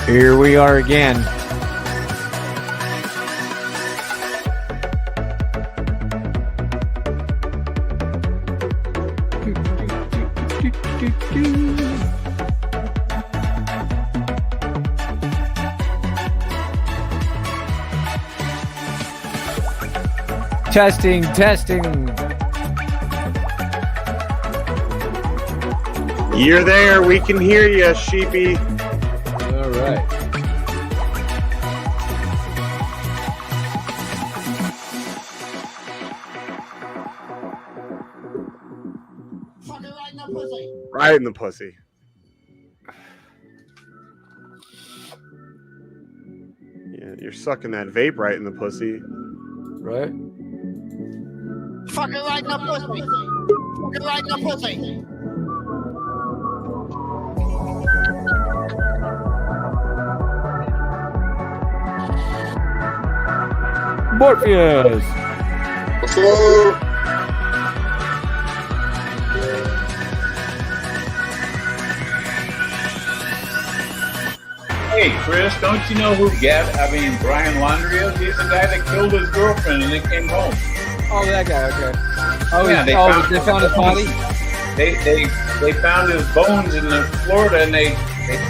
Here we are again. Testing, testing. You're there. We can hear you, Sheepy. All right. Right in the pussy. Yeah, you're sucking that vape right in the pussy. Right? Fucking right in the pussy. Fucking right in the pussy. Morpheus. Hey, Chris, don't you know who Brian Laundrie is? He's the guy that killed his girlfriend and then came home. Oh, that guy. Okay. Oh, Yeah, they found his body. They found his bones in Florida and they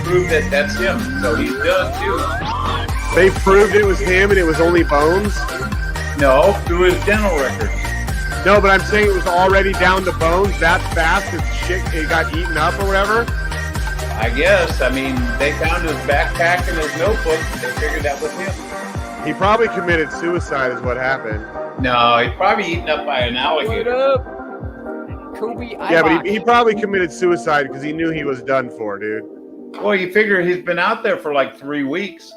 proved that that's him. So he's done too. They proved it was him and it was only bones? No, through his dental records. No, but I'm saying it was already down to bones that fast that shit it got eaten up or whatever? I guess. I mean, they found his backpack and his notebook. They figured that was him. He probably committed suicide is what happened. No, he's probably eaten up by an alligator. What up? Kobe Yeah, but he probably committed suicide because he knew he was done for, dude. Well, you figure he's been out there for like 3 weeks.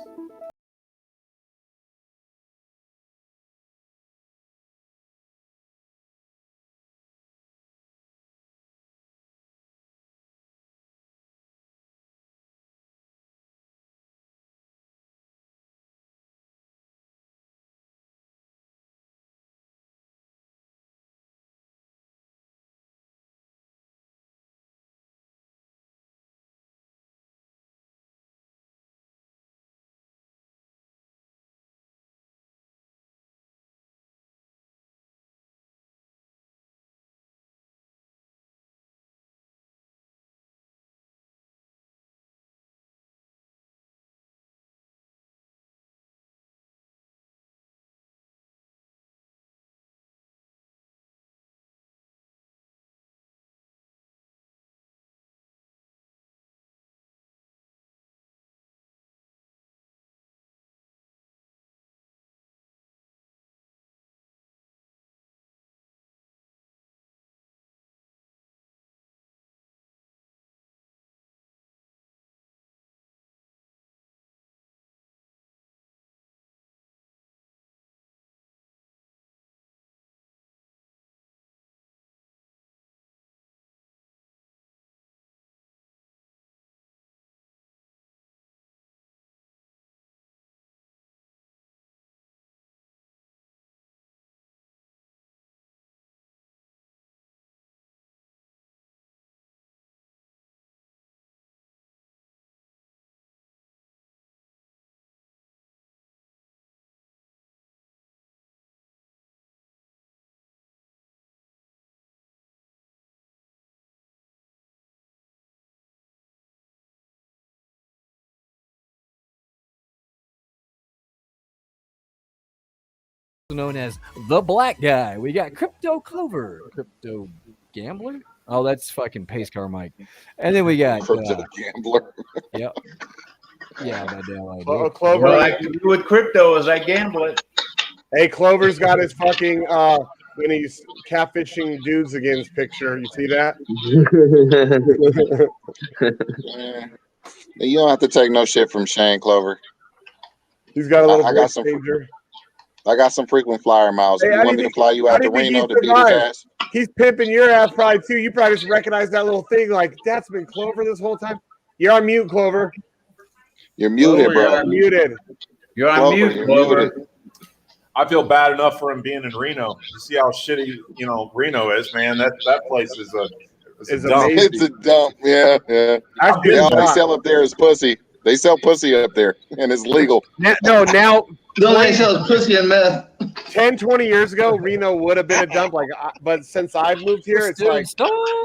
Known as the black guy. We got Crypto Clover, Crypto Gambler. Oh, that's fucking Pace Car Mike. And then we got Crypto Gambler. Yep. Yeah, my damn idea. Clover. What I can do with crypto is I gamble it. Hey, Clover's got his fucking when he's catfishing dudes against picture. You see that? You don't have to take no shit from Shane, Clover. He's got a little I got some. danger. I got some frequent flyer miles. If you want me to fly you out to Reno to beat his ass. He's pimping your ass probably too. You probably just recognize that little thing like that's been Clover this whole time. You're on mute, Clover. You're muted, bro. You're muted. You're on mute, Clover. I feel bad enough for him being in Reno. You see how shitty, Reno is, man. That place is a dump. It's a dump. Yeah. Actually, they always sell up there as pussy. They sell pussy up there, and it's legal. Now No, they sell pussy and meth. 10, 20 years ago, Reno would have been a dump. But since I've moved here, it's like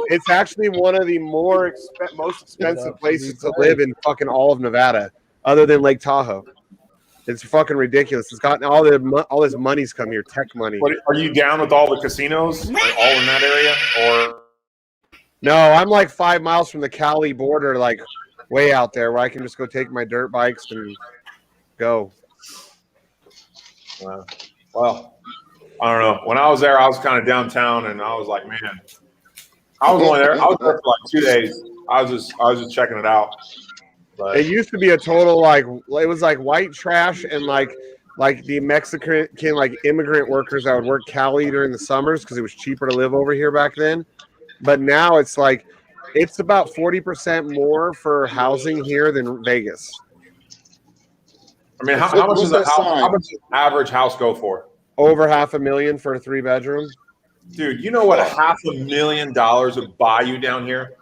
it's actually one of the most expensive places to live in fucking all of Nevada, other than Lake Tahoe. It's fucking ridiculous. It's gotten all this money's come here, tech money. What, are you down with all the casinos, like, all in that area, or? No, I'm like 5 miles from the Cali border, like way out there, where I can just go take my dirt bikes and go. Well, I don't know. When I was there, I was kind of downtown, and I was like, man, I was only there. I was there for like 2 days. I was just checking it out. But it used to be a total it was like white trash and like the Mexican like immigrant workers that would work Cali during the summers because it was cheaper to live over here back then. But now it's like it's about 40% more for housing here than Vegas. I mean, how much does how much does an average house go for? Over $500,000 for a 3-bedroom. Dude, you know what $500,000 would buy you down here?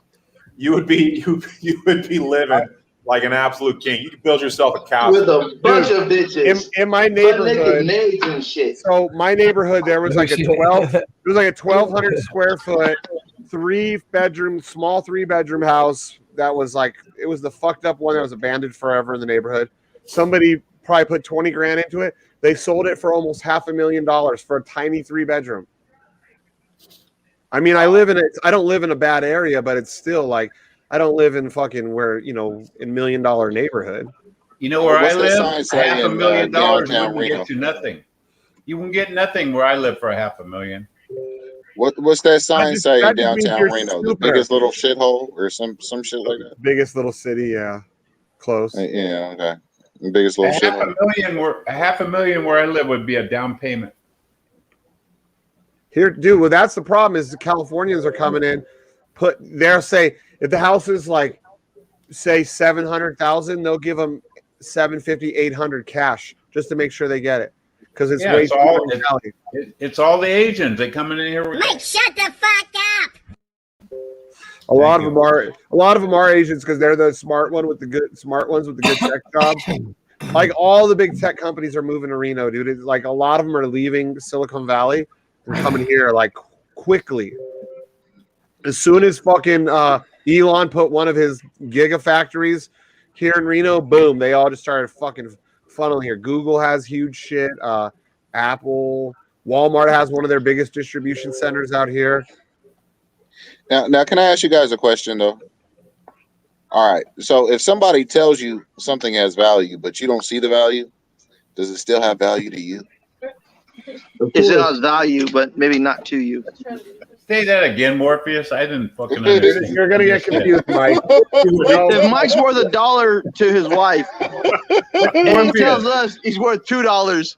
You would be living like an absolute king. You could build yourself a castle with a bunch of bitches in my neighborhood. And shit. So my neighborhood, there was like a 1,200 square foot, 3-bedroom, small 3-bedroom house. That was like, it was the fucked up one that was abandoned forever in the neighborhood. Somebody probably put 20 grand into it. They sold it for almost $500,000 for a tiny 3-bedroom. I mean, I don't live in a bad area, but it's still like, I don't live in fucking where, in $1 million neighborhood. You know where I live? $500,000 wouldn't get you nothing. You won't get nothing where I live for $500,000. What's that sign say in downtown Reno? The biggest little shithole or some shit like that? Biggest little city, yeah. Close. Yeah, okay. The biggest little shithole. $500,000 where I live would be a down payment. Here, dude, well, that's the problem is the Californians are coming in. They'll say if the house is like, say $700,000, they'll give them $750, $800 cash just to make sure they get it because it's way too much. It's all the Asians. They coming in here. Mike, shut the fuck up. A lot of them are Asians because they're the smart ones with the good tech jobs. Like all the big tech companies are moving to Reno, dude. It's like a lot of them are leaving Silicon Valley and coming here like quickly. As soon as fucking Elon put one of his gigafactories here in Reno, boom, they all just started fucking funneling here. Google has huge shit. Apple, Walmart has one of their biggest distribution centers out here. Now, can I ask you guys a question though? All right. So if somebody tells you something has value, but you don't see the value, does it still have value to you? It still has value, but maybe not to you. Say that again, Morpheus. I didn't fucking understand. You're gonna get confused, Mike. If Mike's worth $1 to his wife, and he tells us he's worth $2,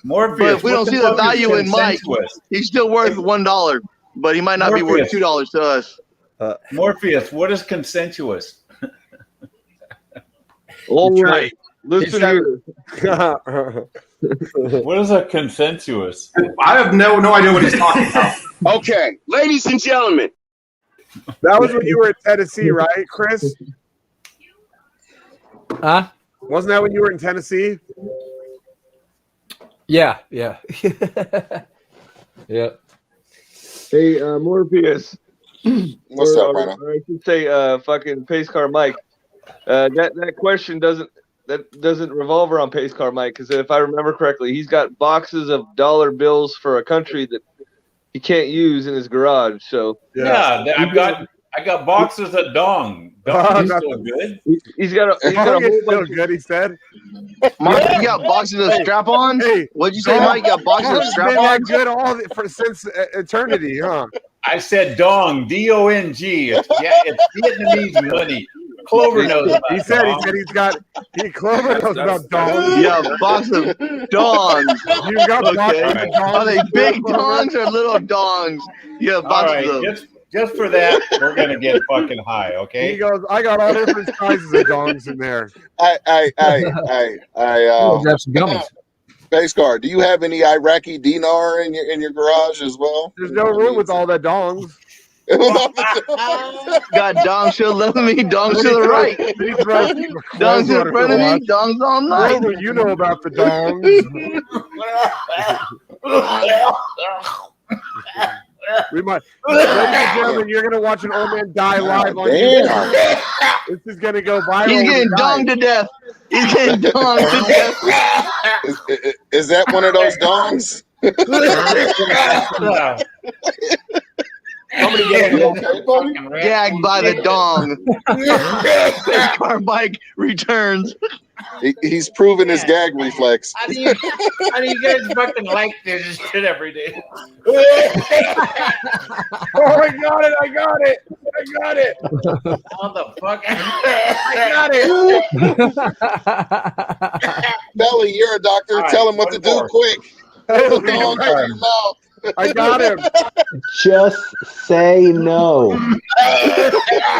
Morpheus, but if we don't see the value in Mike, he's still worth $1, but he might not be worth $2 to us. Morpheus, what is consensuous? All right. Listen here. What is a consensuous? I have no idea what he's talking about. Okay, ladies and gentlemen. That was when you were in Tennessee, right, Chris? Huh? Wasn't that when you were in Tennessee? Yeah. Yeah. Hey, Morpheus. What's up, Rhino? I should say, fucking Pace Car Mike. That question doesn't revolve around Pace Car Mike, because if I remember correctly, he's got boxes of dollar bills for a country that he can't use in his garage. So yeah, I got boxes of dong. Dong is still good. He's got a whole bunch good. He said, Mike, you got boxes of strap-ons. Hey, what'd you say, Mike? You got boxes of strap-ons. Good since eternity, huh? I said dong, D-O-N-G. It's Vietnamese money. Clover knows about He said Clover knows about dongs. Yeah, box of dongs. You got boxes of dongs. Are they big dongs or little dongs? Yeah, boxes of. Just for that, we're gonna get fucking high, okay? He goes, I got all different sizes of dongs in there. I have some gummies. Space Car, do you have any Iraqi dinar in your garage as well? There's no room with all the dongs. Got dongs to the left of me, dongs to the right. Dongs in front of me, dongs all night. Grover, you know about the dongs. We might, ladies and gentlemen, you're gonna watch an old man die live on YouTube. This is gonna go viral. He's getting donged to death. He's getting donged to death. Is that one of those dongs? Somebody gagged by the dong. This car bike returns. He's proven his gag reflex. How do you guys fucking like this shit every day? Oh, I got it! How the fuck? I got it! Belly, you're a doctor. Right, tell him what to do quick. Put the dong in your mouth. I got him. Just say no.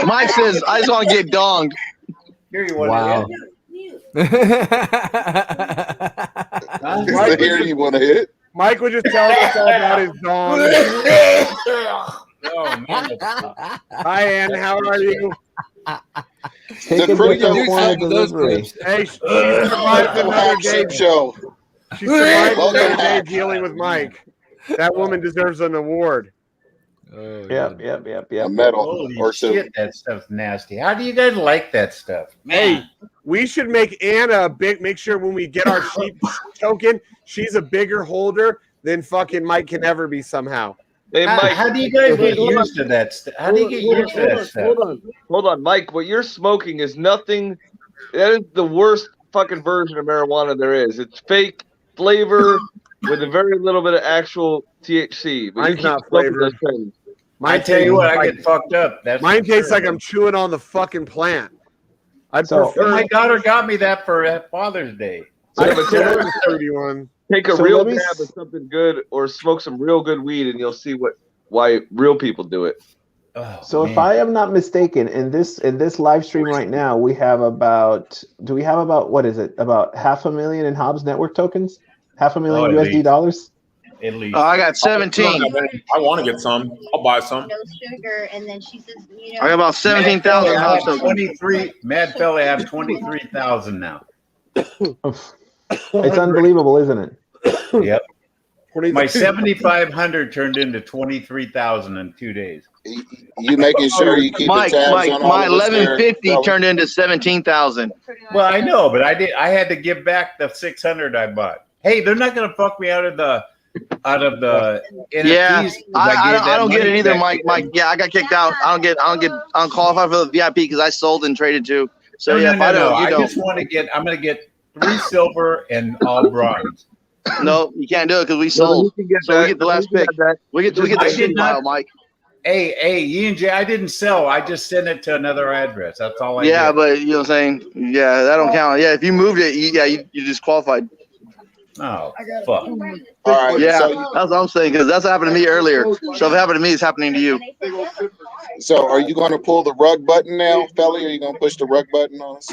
Mike says, I just want to get donged. Here you want Wow. You want to hit? Mike was just telling us all about his dong. Oh, man. Hi, Ann. How are you? Take a pretty different good form of delivery. Hey, she survived another day. Show. She survived another day dealing with Mike. That woman deserves an award. Oh, Yep. A medal Holy or two. shit, that stuff's nasty. How do you guys like that stuff? Hey, we should make Anna make sure when we get our sheep token, she's a bigger holder than fucking Mike can ever be somehow. Hey, Mike, How do you guys get used to that stuff? How do you get used to that stuff? Hold on, Mike. What you're smoking is nothing. That is the worst fucking version of marijuana there is. It's fake flavor with a very little bit of actual THC. But Mine's not flavored. I tell you what, I get fucked up. Mine tastes like I'm chewing on the fucking plant. I'd prefer. My daughter got me that for Father's Day. I prefer the 31. Take a real dab of something good, or smoke some real good weed, and you'll see why real people do it. Oh, So if I am not mistaken, in this live stream right now, we have about what is it? About 500,000 in Hobbs network tokens? 500,000 USD dollars? At least. I got 17. I want to get some. I'll buy some. No sugar, and then she says, you know. I got about 17,000 Hobbs tokens. 23. Mad Fella have 23,000 now. It's unbelievable, isn't it? Yep. My 7,500 turned into 23,000 in 2 days. You making sure you keep Mike, tabs on all my of us there, 1150 fella? turned into 17,000. Well, I know, but I had to give back the 600 I bought. Hey, they're not going to fuck me out of the NFTs. Yeah, I don't get it either, Mike. Mike. Yeah, I got kicked out. I don't qualify for the VIP because I sold and traded too. So No, yeah, no, if I don't, no. you I don't. just want to get. I'm going to get 3 silver and all bronze. No, you can't do it because we sold. So we get the last pick. We get the shitty pile, Mike. Hey, E&J, I didn't sell. I just sent it to another address. That's all I Yeah, did. but you know what I'm saying? Yeah, that don't count. Yeah, if you moved it, you disqualified. Oh, fuck. All right. Yeah, So, that's what I'm saying because that's happened to me earlier. So if it happened to me, it's happening to you. so are you going to pull the rug button now, Felly? Are you going to push the rug button on us?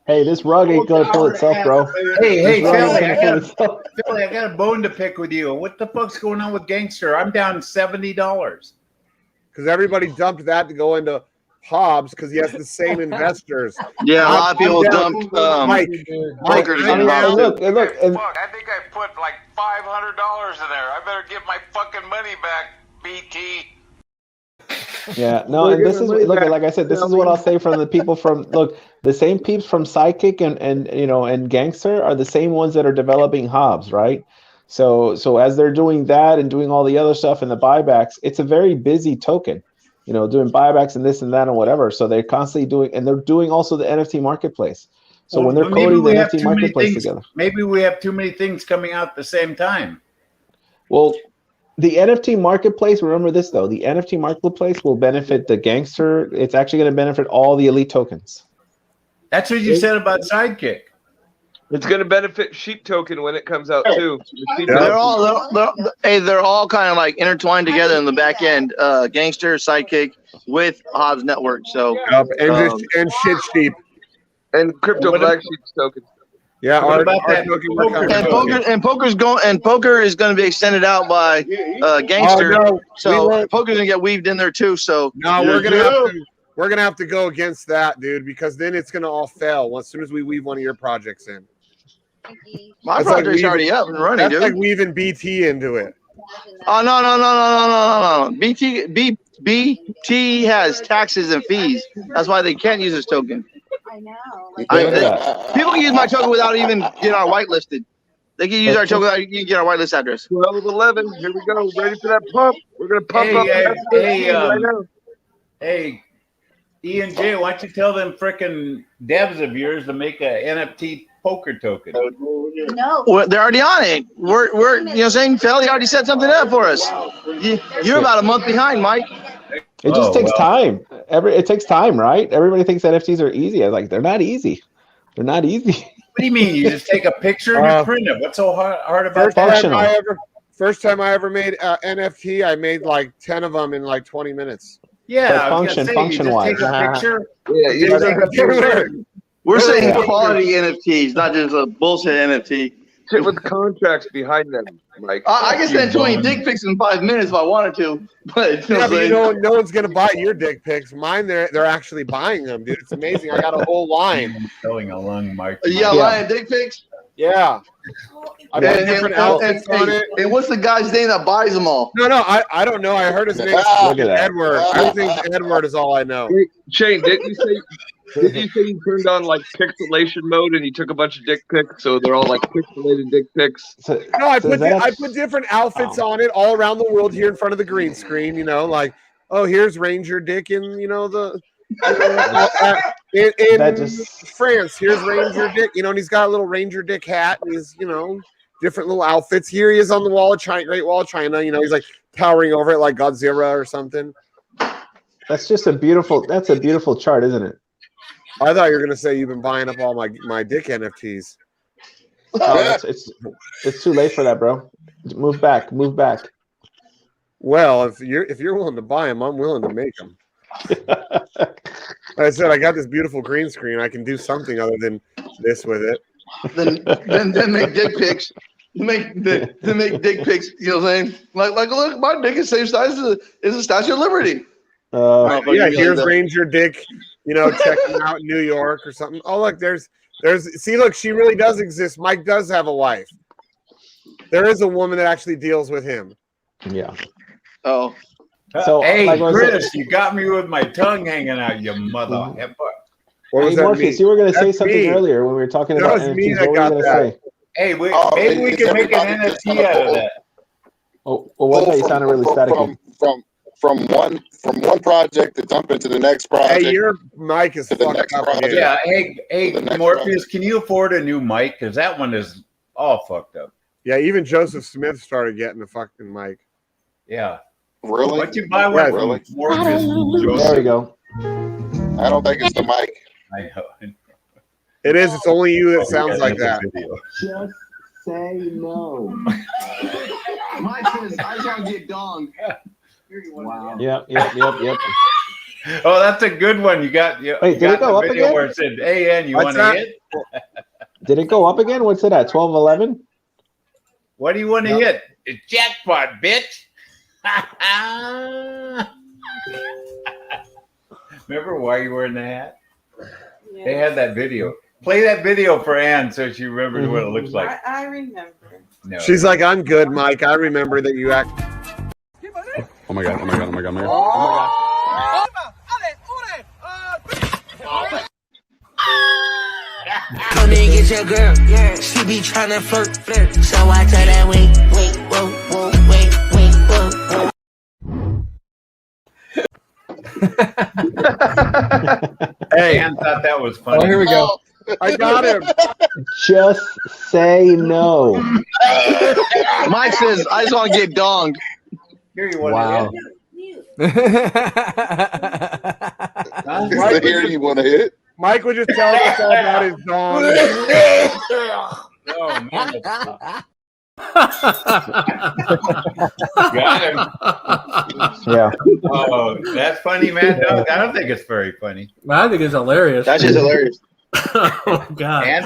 Hey, this rug ain't gonna pull itself, bro. Hey, This rug Philly, ain't gonna pull itself. Philly, I got a bone to pick with you. What the fuck's going on with Gangster? I'm down $70. Because everybody dumped that to go into Hobbs because he has the same investors. Yeah, a lot of people dumped Mike, brokers I in mean, Hobbs. look, and Fuck, I think I put like $500 in there. I better get my fucking money back, BT. yeah, no, and this is look, like I said, this is what I'll say from the people from the same peeps from Sidekick and Gangster are the same ones that are developing Hobbs, right? So as they're doing that and doing all the other stuff and the buybacks, it's a very busy token, doing buybacks and this and that and whatever. So they're constantly doing, and they're doing also the NFT marketplace. So when they're coding the NFT marketplace together, maybe we have too many things coming out at the same time. well, the NFT marketplace, remember this though, the NFT marketplace will benefit the Gangster. It's actually going to benefit all the elite tokens. That's what you said about Sidekick. It's going to benefit Sheep Token when it comes out too. They're all kind of like intertwined together in the back end. Gangster, Sidekick with Hobbs Network. So and Shit Sheep. And Crypto BlackSheep Token. Yeah, What our about that token Poker is going to be extended out by Gangster. Oh, no, so Poker's going to get weaved in there too. So no, we're gonna have to go against that, dude, because then it's gonna all fail as soon as we weave one of your projects in. My project's already up and running, that's dude. like weaving BT into it. Oh no. BT has taxes and fees. That's why they can't use this token. I know. People can use my token without even getting our whitelisted. They can use our token without you get our whitelist address. 12:11. Here we go. Ready for that pump. We're gonna pump up right now. Hey, E and J, why don't you tell them frickin' devs of yours to make a NFT poker token? No. Well, they're already on it. We're you know what I'm saying? Felly already set something up for us. You're about a month behind, Mike. It just takes time. It takes time, right? Everybody thinks NFTs are easy. I'm like, they're not easy. They're not easy. What do you mean? You just take a picture and you print it? What's so hard about that? First time I ever made NFT, I made like 10 of them in like 20 minutes. Yeah, function wise. Take a picture. We're saying quality NFTs, not just a bullshit NFT. Shit with contracts behind them, Mike. I can send 20 dick pics in 5 minutes if I wanted to, but no one's gonna buy your dick pics. Mine, they're actually buying them, dude. It's amazing. I got a whole line. Selling a lung, Mike. Line of dick pics. Yeah. I got different outfits on it. And what's the guy's name that buys them all? No, I don't know. I heard his name. Edward. I think Edward is all I know. Wait, Shane, didn't you say you turned on like pixelation mode and you took a bunch of dick pics, so they're all like pixelated dick pics? No, I put different outfits on it all around the world here in front of the green screen. You know, like, oh, here's Ranger Dick in France. Here's Ranger Dick. You know, and he's got a little Ranger Dick hat. And he's different little outfits. Here he is on the wall of China, Great Wall of China. You know, he's like towering over it like Godzilla or something. That's just a beautiful chart, isn't it? I thought you were gonna say you've been buying up all my dick NFTs. Oh, it's too late for that, bro. Move back. Well, if you're willing to buy them, I'm willing to make them. Like I said, I got this beautiful green screen. I can do something other than this with it. Then make dick pics. Make dick pics. You know what I'm saying? Like look, my dick is the same size as the Statue of Liberty. Here's Ranger Dick. Checking out in New York or something. Oh, look, there's. See, look, she really does exist. Mike does have a wife. There is a woman that actually deals with him. Yeah. Oh. So, hey, Chris, you got me with my tongue hanging out, you mother heifer. Hey, Morpheus, you were going to say something earlier when we were talking about NFTs. What were you going to say? Hey, maybe we can make an NFT out of that. Oh, what? You sounded really staticky. From one project to jump into the next project. Hey, your mic is fucked up. Yeah. Hey, Morpheus, can you afford a new mic? Because that one is all fucked up. Yeah, even Joseph Smith started getting a fucking mic. Yeah. Really? Why'd you buy one from Morpheus? There we go. I don't think it's the mic. I know. It is. It's only you that sounds like that. Just say no. Mike says, I gotta get donged. Wow. Yep. Oh, that's a good one. You got. Wait, did it go up again? Where it said, "AN, you want to hit?" Did it go up again? What's it at? 12:11. What do you want to hit? It's jackpot, bitch. Remember why you were in the hat? Yeah. They had that video. Play that video for Ann so she remembers what it looks like. I remember. No. She's like, I'm good, Mike. I remember that you act. Oh my god. Come and get your girl, yeah. She be tryna flirt, so I tell that wait, whoa. Hey, Ann thought that was funny. Oh, here we go. I got him. Just say no. Mike says, I just want to get donged. Here you want wow. to hit. Mike, here you want to hit? Mike was just telling us all about his dong. Oh, man. Got him. Yeah. Oh, that's funny, man. No, I don't think it's very funny. I think it's hilarious. That's just hilarious. Oh God. And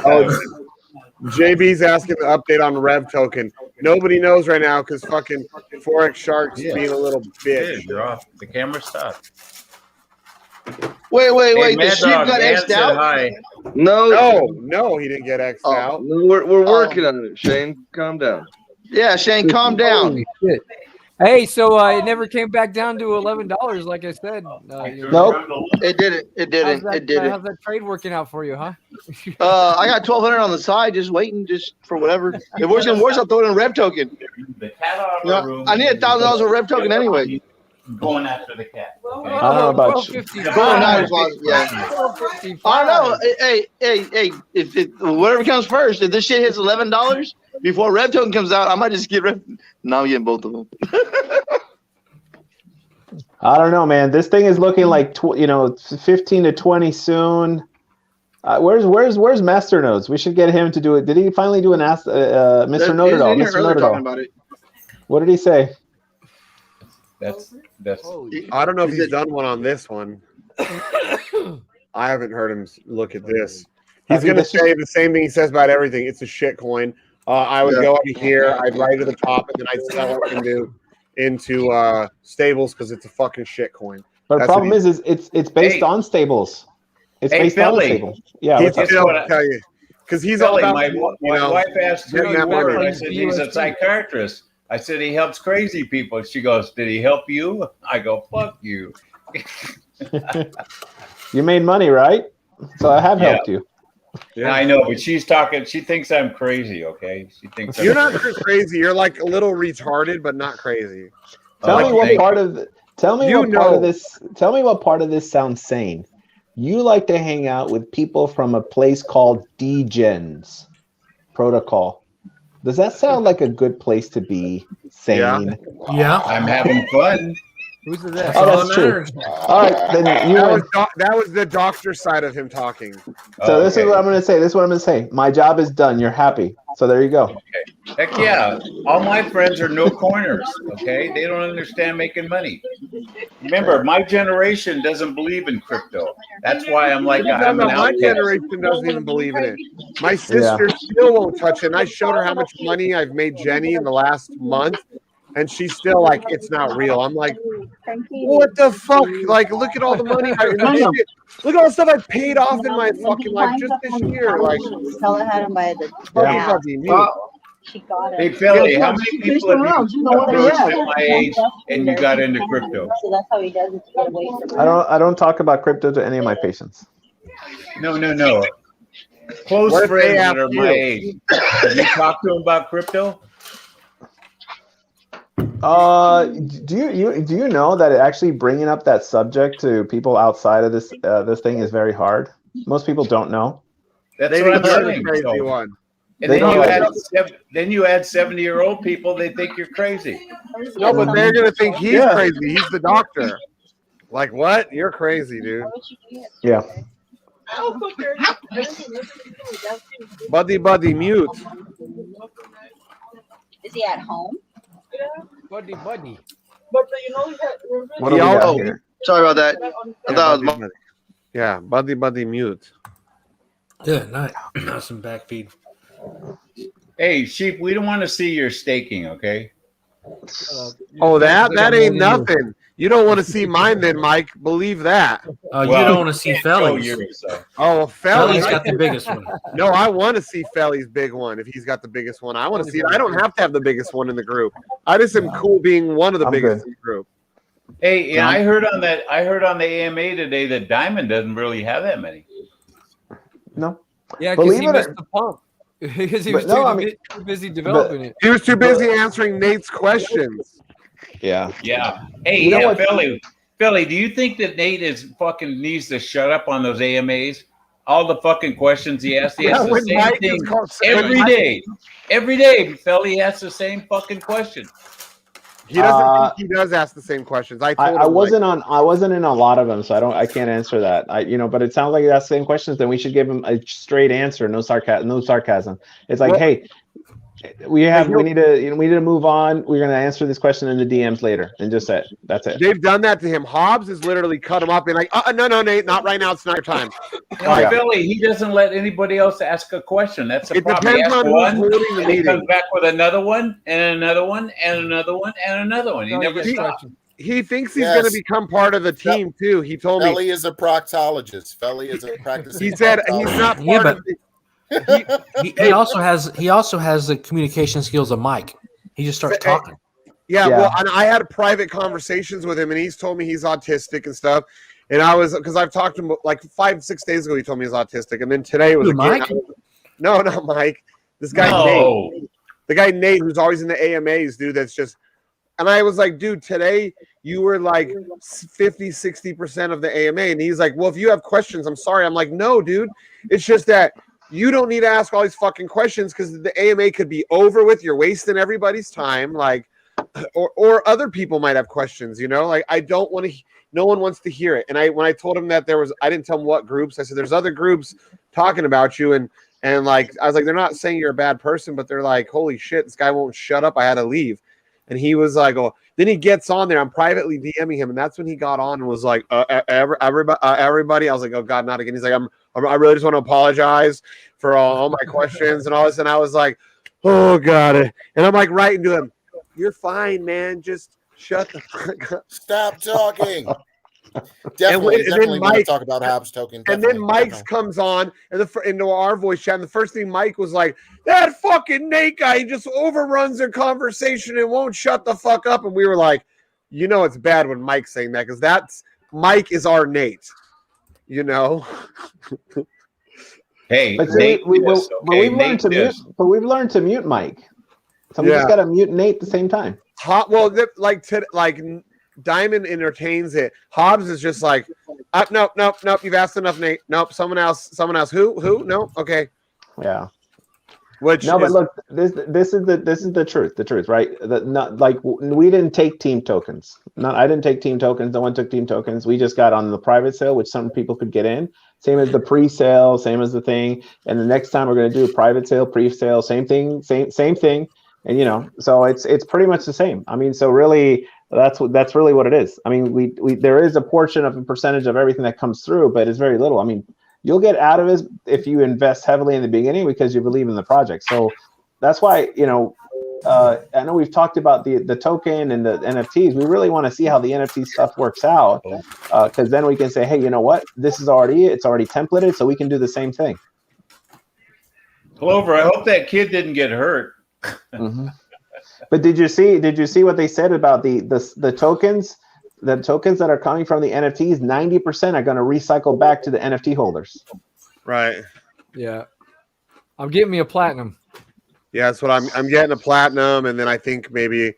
JB's asking the update on Rev token. Nobody knows right now because fucking Forex Shark's being a little bitch. You're off. The camera stopped. Wait. Hey, The Mad sheep Dog, got Dan X'd said out? hi. No, he didn't get X'd out. We're working on it, Shane. Calm down. Yeah, Shane, calm down. Holy shit. Hey, so it never came back down to $11, like I said. Nope. It didn't. How's that trade working out for you, huh? I got 1,200 on the side, just waiting, just for whatever. If it works, I'll throw it in a Rev token. The cat out of the room. I need $1,000 of Rev token anyway. Going after the cat. Okay? I don't know about you. I know. Hey, if whatever comes first, if this shit hits $11 before Rev token comes out, I might just get Rev. No, I'm getting both of them. I don't know, man. This thing is looking like 15 to 20 soon. Where's Masternodes? We should get him to do it. Did he finally do an Mr. Know-It-All? Mr. Know-It-All. What did he say? That's. I don't know if he's done one on this one. I haven't heard him look at this. He's going to say the same thing he says about everything. It's a shit coin. I would go over here, I'd write to the top, and then I'd sell it into stables because it's a fucking shit coin. But the problem is it's based on stables. It's based on stables. Yeah, he's still tell you because he's all about. My wife asked who you were. I said he's a psychiatrist. I said he helps crazy people. She goes, "Did he help you?" I go, "Fuck you." You made money, right? So I have helped you. Yeah, I know, but she's talking. She thinks I'm crazy. Okay, she thinks you're not crazy. You're like a little retarded, but not crazy. Tell me what part of Tell me what part of this sounds sane. You like to hang out with people from a place called DEGEN's protocol. Does that sound like a good place to be sane? Yeah. I'm having fun. Who's that? Oh, that's true. All right, then that was the doctor side of him talking. So this is what I'm going to say. This is what I'm going to say. My job is done. You're happy. So there you go. Okay. Heck yeah. All my friends are no corners. Okay. They don't understand making money. Remember, my generation doesn't believe in crypto. That's why I'm like, I'm an my outcast. generation doesn't even believe in it. My sister still won't touch it. And I showed her how much money I've made Jenny in the last month. And she's still like, it's not real. I'm like, what the fuck? Like, look at all the money. Look at all the stuff I've paid off in my fucking life just this year. Like, tell her how to buy the. She got it. Hey, Philly, how many people have you approached at my age and you got into crypto? So that's how he does it to get away from I don't talk about crypto to any of my patients. No. Close friends that are my age. Have you talked to them about crypto? Do you know that actually bringing up that subject to people outside of this thing is very hard? Most people don't know. That's what I'm saying. Crazy one. And then you add 70-year-old people, they think you're crazy. No, but they're gonna think he's crazy. He's the doctor. Like what? You're crazy, dude. Yeah. Buddy, mute. Is he at home? Buddy. What do we got here? Sorry about that. I thought it was buddy, mute. Good night. Some back feed. Hey, Sheep, we don't want to see your staking, okay? That ain't nothing. You don't want to see mine then, Mike. Believe that. You don't want to see Felly's. Felly's got the biggest one. No, I want to see Felly's big one if he's got the biggest one. I want to see it. I don't have to have the biggest one in the group. I just am cool being one of the biggest in the group. Hey, yeah, I heard on the AMA today that Diamond doesn't really have that many. No. Yeah, because he missed the pump. Because he was too busy developing it. He was too busy answering Nate's questions. Yeah. Hey, Philly, do you think that Nate needs to shut up on those AMAs? All the fucking questions he asks the same thing every day. Every day, Philly asks the same fucking question. He doesn't think he does ask the same questions. I wasn't in a lot of them, so I can't answer that. But it sounds like he asks the same questions. Then we should give him a straight answer, no sarcasm. It's like, hey, We need to move on. We're gonna answer this question in the DMs later, and just say that's it. They've done that to him. Hobbs has literally cut him up and like, no, Nate, not right now. It's not your time. No, Philly, he doesn't let anybody else ask a question. That's the problem. He depends asks on one, who's holding the and he meeting. comes back with another one, and another one, and another one, and another one. He never stops. He thinks he's going to become part of the team too. He told me. Felly is a proctologist. Felly is a practicing. He said he's not part of the. He also has the communication skills of Mike. He just starts talking. Yeah, well, and I had private conversations with him, and he's told me he's autistic and stuff. And I was because I've talked to him like 5-6 days ago. He told me he's autistic, and then today was Mike. No, not Mike. This guy Nate, the guy Nate, who's always in the AMAs, dude. That's just. And I was like, dude, today you were like 50-60% of the AMA, and he's like, well, if you have questions, I'm sorry. I'm like, no, dude. It's just that you don't need to ask all these fucking questions because the AMA could be over with. You're wasting everybody's time, like, or other people might have questions. You know, like I don't want to. No one wants to hear it. And when I told him that I didn't tell him what groups. I said there's other groups talking about you, and like I was like, they're not saying you're a bad person, but they're like, holy shit, this guy won't shut up. I had to leave. And he was like, oh, then he gets on there. I'm privately DMing him. And that's when he got on and was like, everybody. I was like, oh God, not again. He's like, I really just want to apologize for all my questions and all this. And I was like, oh God. And I'm like writing to him, you're fine, man. Just shut the fuck up. Stop talking. Definitely want to talk about Hobbs token. And then Mike's comes on into our voice chat. And the first thing Mike was like, that fucking Nate guy, he just overruns their conversation and won't shut the fuck up. And we were like, you know, it's bad when Mike's saying that because Mike is our Nate, you know? Hey, but we've learned to mute Mike. So we just got to mute Nate at the same time. Like Diamond entertains it. Hobbs is just like, nope. You've asked enough, Nate. Nope. Someone else. Who? No. Okay. Yeah. But look, this is the truth. The truth, right? We didn't take team tokens. I didn't take team tokens. No one took team tokens. We just got on the private sale, which some people could get in. Same as the pre-sale, same as the thing. And the next time we're going to do a private sale, pre-sale, same thing, same thing. And so it's pretty much the same. I mean, so really. That's really what it is. I mean, we there is a portion of a percentage of everything that comes through, but it's very little. I mean, you'll get out of it if you invest heavily in the beginning because you believe in the project. So that's why I know we've talked about the token and the NFTs. We really want to see how the NFT stuff works out because then we can say, hey, you know what? It's already templated, so we can do the same thing. Clover, I hope that kid didn't get hurt. Mm-hmm. But did you see what they said about the tokens? The tokens that are coming from the NFTs, 90% are going to recycle back to the NFT holders. Right. Yeah. I'm getting me a platinum. Yeah, that's what I'm getting a platinum, and then I think maybe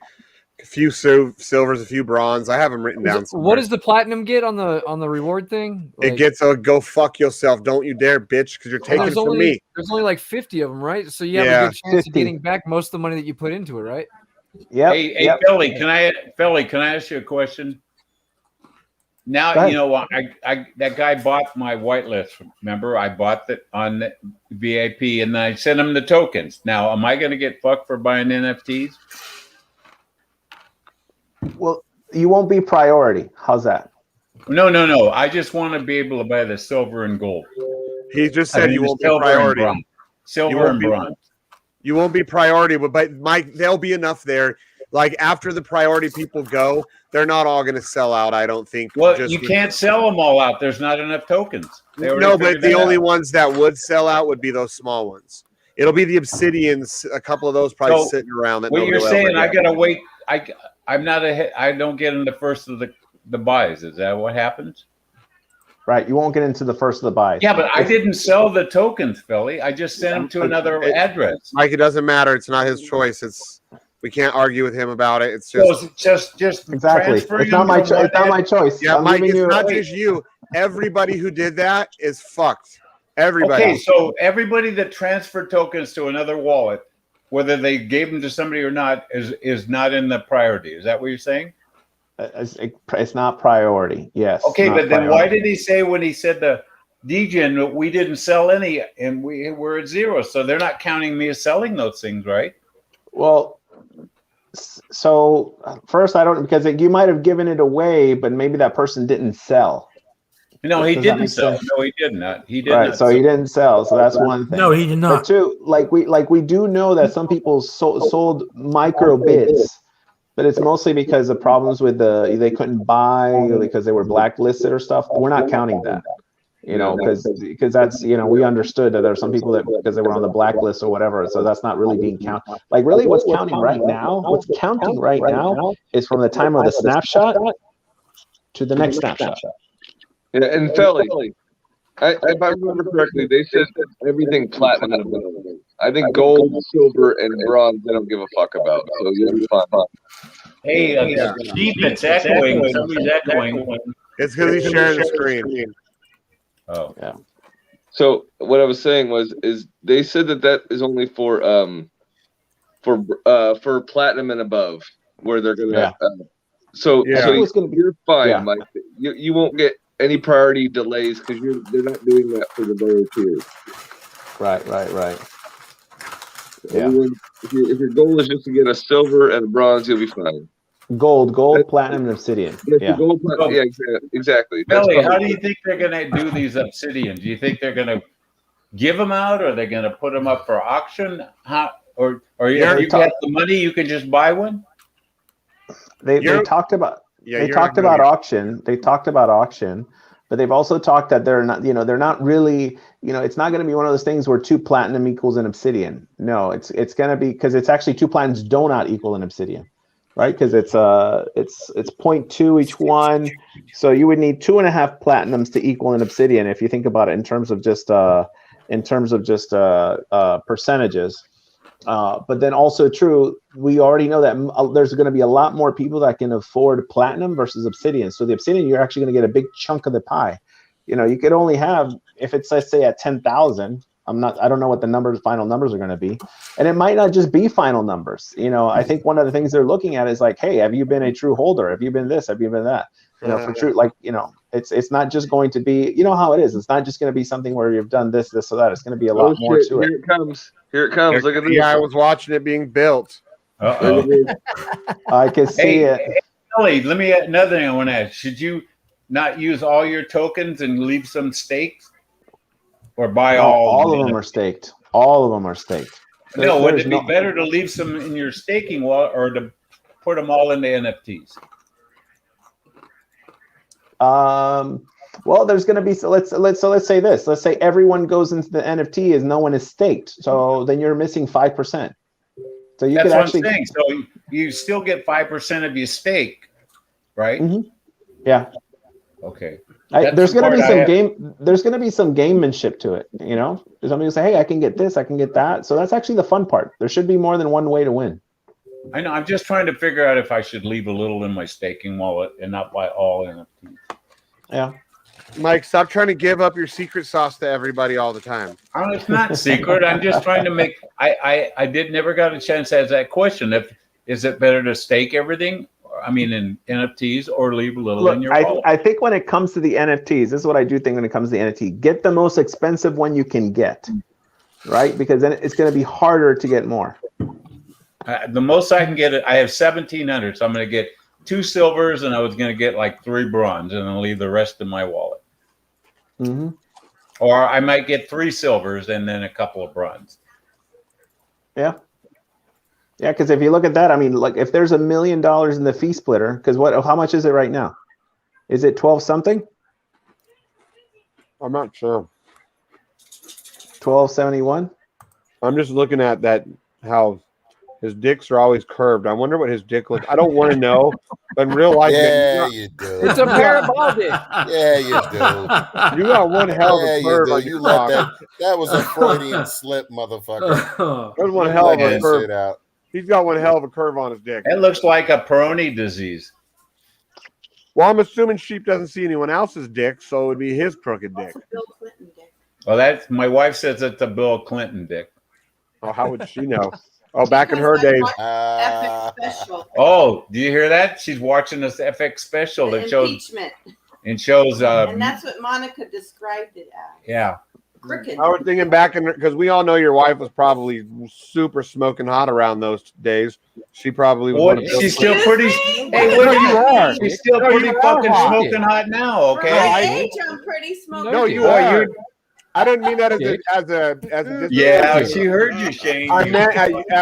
a few silvers, a few bronze. I have them written down. What does the platinum get on the reward thing? It gets a go fuck yourself. Don't you dare, bitch, because you're taking from me. There's only like 50 of them, right? So you have a good chance of getting back most of the money that you put into it, right? Yeah. Hey, Philly, can I ask you a question? Now that guy bought my whitelist. Remember, I bought that on the VIP, and I sent him the tokens. Now, am I going to get fucked for buying NFTs? Well, you won't be priority. How's that? No. I just want to be able to buy the silver and gold. He just said you won't be priority. Silver and bronze. You won't be priority, but Mike, there'll be enough there. Like after the priority people go, they're not all going to sell out. I don't think. Well, you can't sell them all out. There's not enough tokens. No, but the only ones that would sell out would be those small ones. It'll be the Obsidians. A couple of those probably sitting around. That what you're saying, I gotta wait. I'm not ahead. I don't get in the first of the buys. Is that what happens? Right, you won't get into the first of the buys. Yeah, but I didn't sell the tokens, Philly. I just sent them to another address. Mike, it doesn't matter. It's not his choice. We can't argue with him about it. It's just exactly. It's not my choice. It's not my choice. Yeah, Mike, it's not just you. Everybody who did that is fucked. Everybody. Okay, so everybody that transferred tokens to another wallet, whether they gave them to somebody or not, is not in the priority. Is that what you're saying? It's not priority. Yes. Okay, but then why did he say when he said the DEGEN we didn't sell any and we're at zero? So they're not counting me as selling those things, right? Well, so first, I don't, because you might have given it away, but maybe that person didn't sell. No, he Does that didn't make sell. sense? No, he did not. He did Right, not. so he didn't sell. So that's one thing. No, he did not. But two, like we do know that some people sold micro bids, but it's mostly because of problems with they couldn't buy or because they were blacklisted or stuff. We're not counting that. You know, because that's, you know, we understood that there are some people that because they were on the blacklist or whatever, so that's not really being counted. Like really, what's counting right now is from the time of the snapshot to the next snapshot. Yeah, and Felly, if I remember correctly, they said everything platinum and above. I think gold, silver, and bronze they don't give a fuck about, so you'll be fine. Hey, Sheep, it's echoing. Somebody's echoing. It's because he's sharing the screen. Oh, yeah. So what I was saying is they said that is only for platinum and above, where they're gonna. So you're fine, yeah. Mike. You won't get any priority delays because they're not doing that for the lower tiers. Right. Yeah. If your goal is just to get a silver and a bronze, you'll be fine. Gold, platinum, and obsidian. Yeah. Gold, platinum, yeah, exactly. Billy, how do you think they're going to do these obsidian? Do you think they're going to give them out, or they're going to put them up for auction? Or if you got the money, you can just buy one? They talked about auction. They talked about auction, but they've also talked that they're not really, it's not going to be one of those things where 2 platinum equals an obsidian. No, it's going to be, because it's actually 2 platinums do not equal an obsidian, right? Because it's 0.2 each one, so you would need 2.5 platinums to equal an obsidian if you think about it in terms of just percentages. But then also true, we already know that there's going to be a lot more people that can afford platinum versus obsidian. So the obsidian, you're actually going to get a big chunk of the pie. You could only have, if it's, let's say, at 10,000. I don't know what the final numbers are going to be, and it might not just be final numbers. I think one of the things they're looking at is like, hey, have you been a true holder? Have you been this? Have you been that? For true, it's not just going to be, how it is. It's not just going to be something where you've done this or that. It's going to be a lot more to it. Here it comes. Look at this. Yeah, I was watching it being built. I can see it. Hey, Ellie, let me add another thing I want to add. Should you not use all your tokens and leave some staked, or buy all of them are staked? All of them are staked. No, would it be better to leave some in your staking wallet or to put them all into NFTs? Well, there's going to be, let's say this. Let's say everyone goes into the NFT as no one is staked. So then you're missing 5%. So you That's could what actually, I'm saying. So you still get 5% of your stake, right? Mm-hmm. Yeah. Okay. There's going to be some game. There's going to be some gamemanship to it. There's somebody who say, "Hey, I can get this. I can get that." So that's actually the fun part. There should be more than one way to win. I know. I'm just trying to figure out if I should leave a little in my staking wallet and not buy all NFTs. Yeah. Mike, stop trying to give up your secret sauce to everybody all the time. It's not secret. I'm just trying to make. I never got a chance to ask that question. Is it better to stake everything? In NFTs, or leave a little in your wallet? I think when it comes to the NFTs, this is what I do think when it comes to the NFT. Get the most expensive one you can get, right? Because then it's going to be harder to get more. The most I can get, I have 1,700, so I'm going to get 2 silvers, and I was going to get like 3 bronze, and I'll leave the rest in my wallet. Mm-hmm. Or I might get 3 silvers and then a couple of bronze. Yeah. Yeah, because if you look at that, if there's $1 million in the fee splitter, because how much is it right now? Is it 12 something? I'm not sure. 1271. I'm just looking at that, how his dicks are always curved. I wonder what his dick looks. I don't want to know, but in real life, you do. It's a parabolic. Yeah, you do. You got one hell of a curve on your cock. That was a Freudian slip, motherfucker. There's one hell of a curve. He's got one hell of a curve on his dick. It looks like a Peyronie disease. Well, I'm assuming Sheep doesn't see anyone else's dick, so it would be his crooked dick. Well, that's my wife says it's a Bill Clinton dick. Oh, how would she know? Oh, back in her days. Oh, do you hear that? She's watching this FX special that shows impeachment. And shows. And that's what Monica described it as. Yeah. crooked. I was thinking back because we all know your wife was probably super smoking hot around those days. She probably was. What? She's still pretty. Hey, what you are? She's still No, pretty you are fucking hot. smoking hot now. Okay. For my age, I'm pretty smoking. No, you Boy, are. you're. I didn't mean that as a Yeah, she heard you, Shane. I meant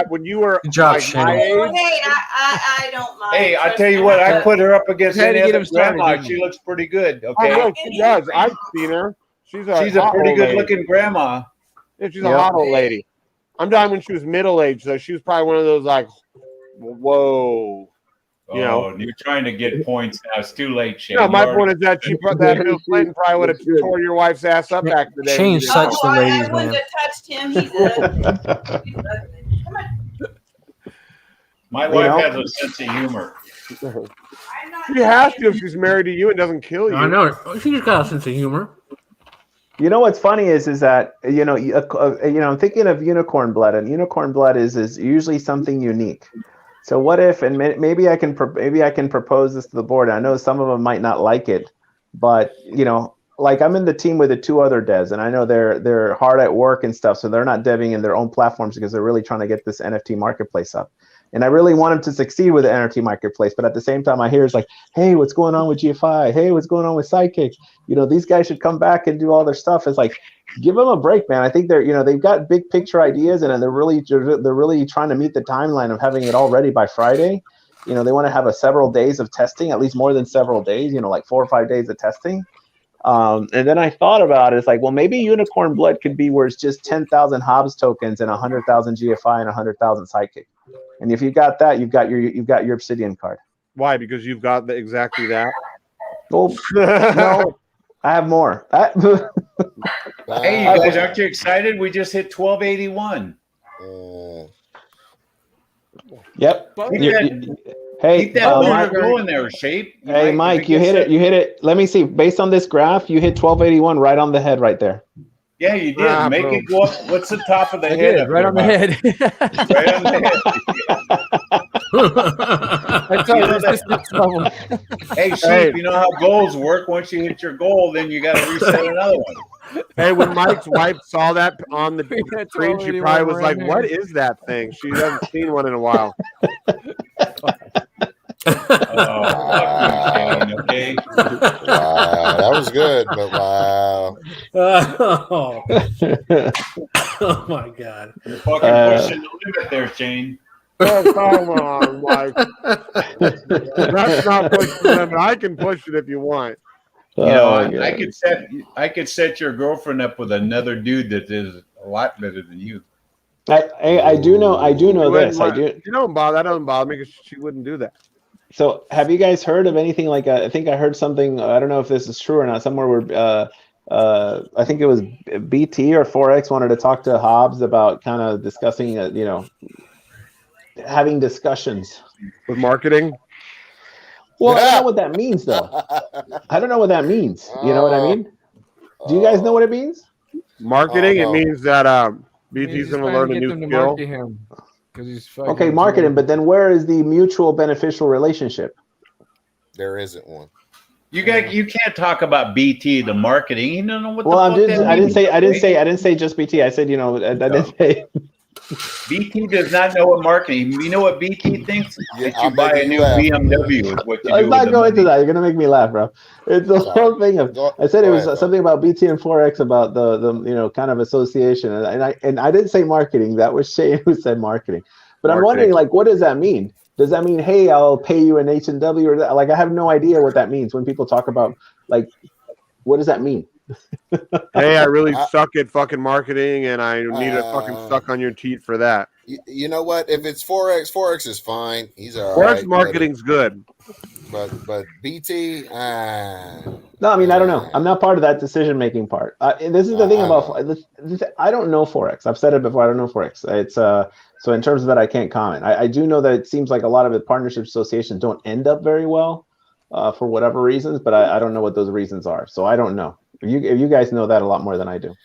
when you were Good job, like Shane. my age. Oh, hey, I don't mind. Hey, I Trust tell you me. what, I put her up against Had to any get other him started, grandma. didn't She you? looks pretty good. Oh Okay. no, she does. I've seen her. She's a hot pretty old good lady. looking grandma. Yeah, she's a hot old lady. I'm talking when she was middle aged, so she was probably one of those like, whoa. You know, Oh, you're trying to get points now. It's too late, Shane. no, my You point is that she put that Bill Clinton probably would have tore your wife's ass up back in the day. Shane when you sucks the ladies, I wouldn't man. have touched him. He's ugly. He's ugly. Come on. My wife has a sense of humor. She has to if she's married to you and doesn't kill you. I know. She's got a sense of humor. You know what's funny is that I'm thinking of unicorn blood, and unicorn blood is usually something unique. So what if, and maybe I can propose this to the board. I know some of them might not like it, but like I'm in the team with the two other devs, and I know they're hard at work and stuff, so they're not deving in their own platforms because they're really trying to get this NFT marketplace up. And I really want them to succeed with the NFT marketplace, but at the same time, I hear it's like, hey, what's going on with GFI? Hey, what's going on with Sidekick? These guys should come back and do all their stuff. It's like, give them a break, man. I think they've got big picture ideas, and they're really trying to meet the timeline of having it all ready by Friday. They want to have several days of testing, at least more than several days. Like 4 or 5 days of testing. And then I thought about it. It's like, well, maybe Unicorn Blood could be where it's just 10,000 Hobbs tokens and 100,000 GFI and 100,000 Sidekick. And if you got that, you've got your Obsidian card. Why? Because you've got exactly that. Well, no, I have more. Hey, you guys, aren't you excited? We just hit 1281. Yep. Hey, keep that Mike, going there, Shape. Hey, Mike, you hit it. Let me see. Based on this graph, you hit 1281 right on the head right there. Yeah, you did. Make it go up. What's the top of the head? Right on the head. Right on the head. Hey, Sheep, you know how goals work. Once you hit your goal, then you got to reset another one. Hey, when Mike's wife saw that on the screen, she probably was like, "What is that thing?" She hasn't seen one in a while. Okay. Wow, that was good, but wow. Oh my God. You're fucking pushing the limit there, Shane. Oh, come on, Mike. That's not pushing the limit. I can push it if you want. I could set your girlfriend up with another dude that is a lot better than you. I do know this. You don't bother. That doesn't bother me because she wouldn't do that. So, have you guys heard of anything like? I think I heard something. I don't know if this is true or not. Somewhere where I think it was BT or Forex wanted to talk to Hobbs about kind of discussing, having discussions with marketing. Well, I don't know what that means, though. I don't know what that means. You know what I mean? Do you guys know what it means? Marketing. It means that BT's going to learn a new skill. Okay, marketing, but then where is the mutual beneficial relationship? There isn't one. You can't talk about BT, the marketing. You don't know what. Well, I didn't say just BT. I said, I didn't say. BT does not know what marketing. You know what BT thinks? Yeah, that you buy a new BMW. Is what you Let's do not with go the into that. You're gonna make me laugh, bro. It's the whole thing of. I said it was something about BT and Forex about the kind of association, and I didn't say marketing. That was Shane who said marketing. But I'm wondering, like, what does that mean? Does that mean, hey, I'll pay you an H&W or that? Like, I have no idea what that means when people talk about, like, what does that mean? Hey, I really suck at fucking marketing, and I need to fucking suck on your teeth for that. You know what? If it's Forex is fine. He's all Forex right. marketing's good. But BT, no, I mean, I don't know. I'm not part of that decision-making part. This is the thing about I don't know Forex. I've said it before. I don't know Forex. It's so in terms of that, I can't comment. I do know that it seems like a lot of the partnership associations don't end up very well for whatever reasons, but I don't know what those reasons are. So I don't know. If you guys know that a lot more than I do.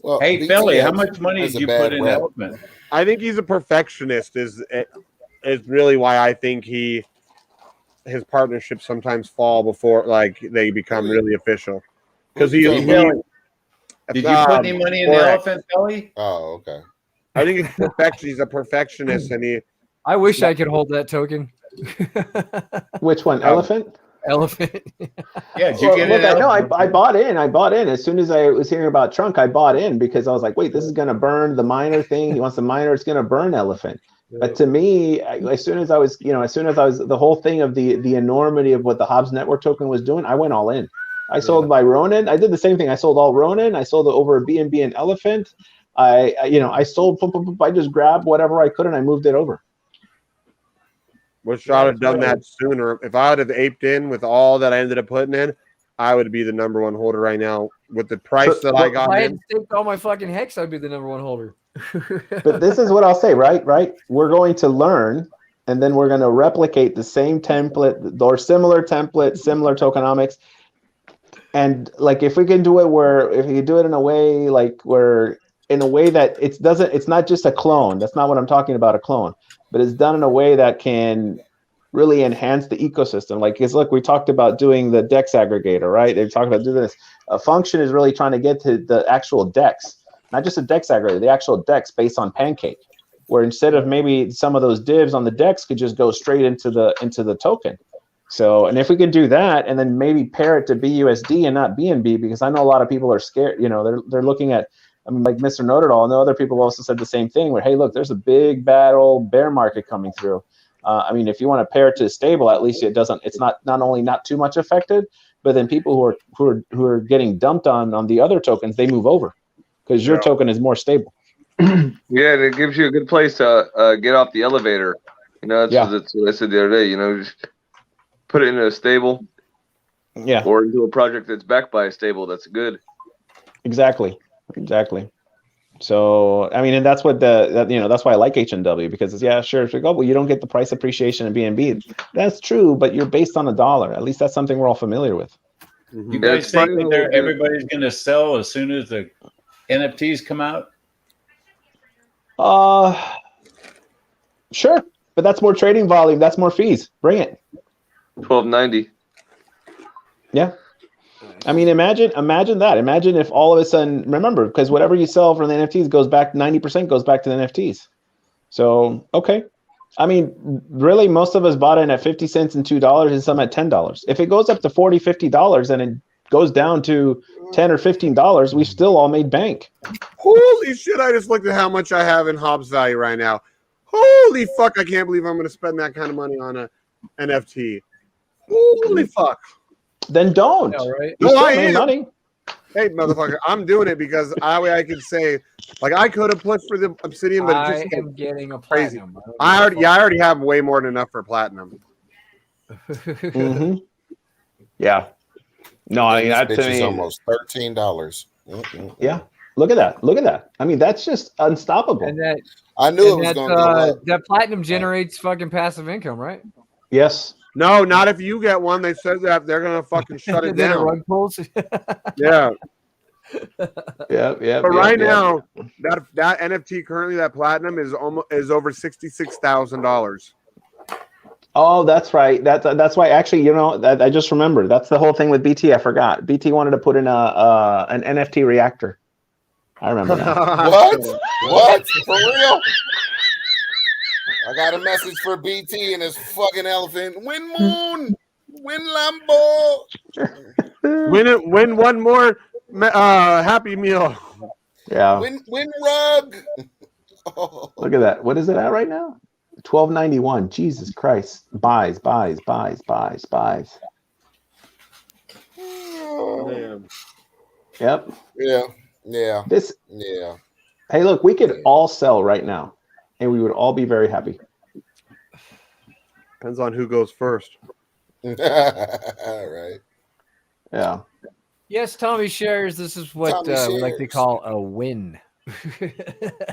Well, hey, Philly, how much money did you put in Element? I think he's a perfectionist. Is really why I think his partnerships sometimes fall before like they become really official. Because Did you put any money in the elephant belly? Oh, okay. I think it's perfection. He's a perfectionist, and he. I wish I could hold that token. Which one? Elephant? Elephant. Yeah, did you get it? No, I bought in. I bought in as soon as I was hearing about Trunk. I bought in because I was like, wait, this is gonna burn the miner thing. He wants the miner. It's gonna burn Elephant. But to me, as soon as I was the whole thing of the enormity of what the Hobbs Network token was doing, I went all in. I sold my Ronin. I did the same thing. I sold all Ronin. I sold over a BNB and Elephant. I sold. I just grabbed whatever I could and I moved it over. Wish I would have done that sooner. If I would have aped in with all that I ended up putting in, I would be the #1 holder right now with the price that I got. If I had staked all my fucking hex, I'd be the #1 holder. But this is what I'll say, right? We're going to learn, and then we're going to replicate the same template or similar template, similar tokenomics. And like, if we can do it if you do it in a way that it's not just a clone. That's not what I'm talking about, a clone, but it's done in a way that can really enhance the ecosystem. Like, look, we talked about doing the DEX aggregator, right? They've talked about doing this. A function is really trying to get to the actual DEX. Not just a DEX aggregator, the actual DEX based on Pancake, where instead of maybe some of those divs on the DEX could just go straight into the token. So, and if we can do that, and then maybe pair it to BUSD and not BNB, because I know a lot of people are scared. They're looking at, like Mr. Know-It-All. I know other people also said the same thing. Where, hey, look, there's a big bad old bear market coming through. If you want to pair it to stable, at least it's not only not too much affected, but then people who are getting dumped on the other tokens, they move over. Because your token is more stable. Yeah, and it gives you a good place to get off the elevator. That's what I said the other day. Just put it in a stable. Yeah. Or into a project that's backed by a stable. That's good. Exactly. So and that's what that's why I like HNW, because it's sure. If you go, well, you don't get the price appreciation in BNB. That's true, but you're based on $1. At least that's something we're all familiar with. You guys think that everybody's going to sell as soon as the NFTs come out? Sure, but that's more trading volume. That's more fees. Bring it. $12.90. Yeah. Imagine that. Imagine if all of a sudden, remember, because whatever you sell from the NFTs goes back, 90% goes back to the NFTs. So, okay. Really, most of us bought in at 50 cents and $2 and some at $10. If it goes up to $40, $50 and it goes down to $10 or $15, we still all made bank. Holy shit, I just looked at how much I have in Hobbs value right now. Holy fuck, I can't believe I'm going to spend that kind of money on a NFT. Holy fuck. Then don't. Yeah, right? You still made money. Hey, motherfucker, I'm doing it because I can say, like, I could have pushed for the Obsidian, but I it's just am getting a crazy. platinum. I already have way more than enough for platinum. Mm-hmm. Yeah. No, This to bitch is me, almost $13. Yeah. Look at that. That's just unstoppable. And that I knew it was going to go up. that platinum generates fucking passive income, right? Yes. No, not if you get one. They said that they're gonna fucking shut it Then down. rug pulls. Yeah. Yeah. But right now, that NFT currently, that platinum is over $66,000. Oh, that's right. That's why. Actually, I just remembered. That's the whole thing with BT. I forgot. BT wanted to put in an NFT reactor. I remember now. What? For real? I got a message for BT and his fucking elephant. Win Moon. Win Lambo. Win one more Happy Meal. Yeah. Win Rug. Oh. Look at that. What is it at right now? $12.91. Jesus Christ. Buys. Oh, yep. Yeah. Yeah. Hey, look, we could all sell right now, and we would all be very happy. Depends on who goes first. Right. Yeah. Yes, Tommy shares. This is what we like to call a win.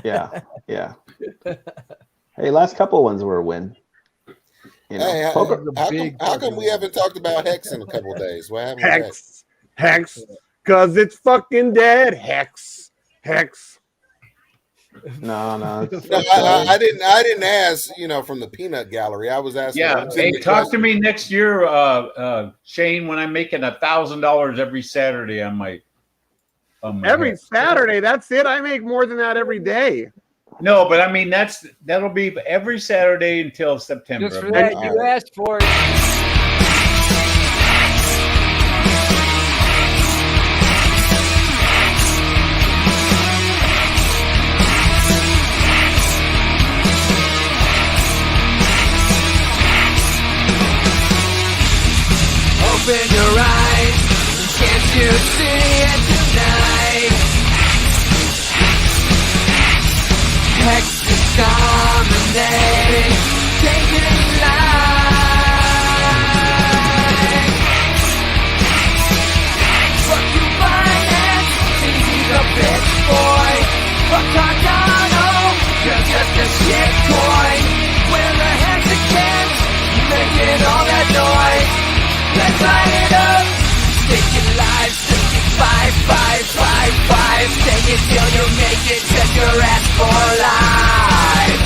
Yeah. Hey, last couple ones were a win. Hey, how come we haven't talked about HEX in a couple of days? What happened with HEX, because it's fucking dead. HEX. No. I didn't ask, from the peanut gallery. I was asking. Yeah, hey, talk to me next year, Shane, when I'm making $1,000 every Saturday on my Every Saturday. That's it. I make more than that every day. No, but I mean that'll be every Saturday until September. Just for that, you asked for it. Open your eyes, can't you see it tonight? HEX is dominating, taking life. Fuck you, finance, he's a bitch boy. Fuck Cardano, you're just a shit toy. Where the heck's the kids, making all that noise? Let's light it up. Take your life, 5, 5, 5, 5. Take it till you make it, check your ass for life.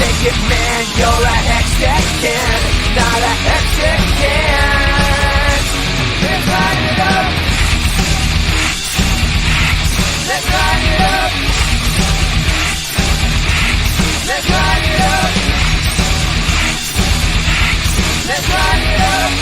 Take it, man, you're a hexagon, not a hexagon. Let's light it up. Let's light it up. Let's light it up. Let's light it up.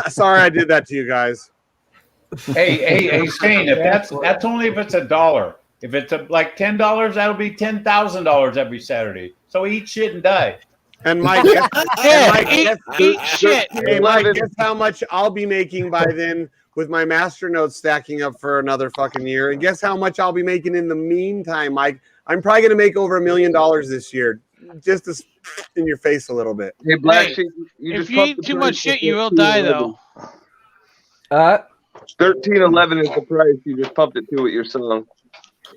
Sorry, I did that to you guys. Hey, Shane, if that's only if it's $1. If it's like $10, that'll be $10,000 every Saturday. So eat shit and die. And Mike, eat shit. Hey, Mike, guess how much I'll be making by then with my master notes stacking up for another fucking year. And guess how much I'll be making in the meantime, Mike? I'm probably going to make over $1 million this year. Just to in your face a little bit. Hey, BlackSheep, if you eat too much shit, you will die, though. 1311 is the price. You just pumped it to with your song.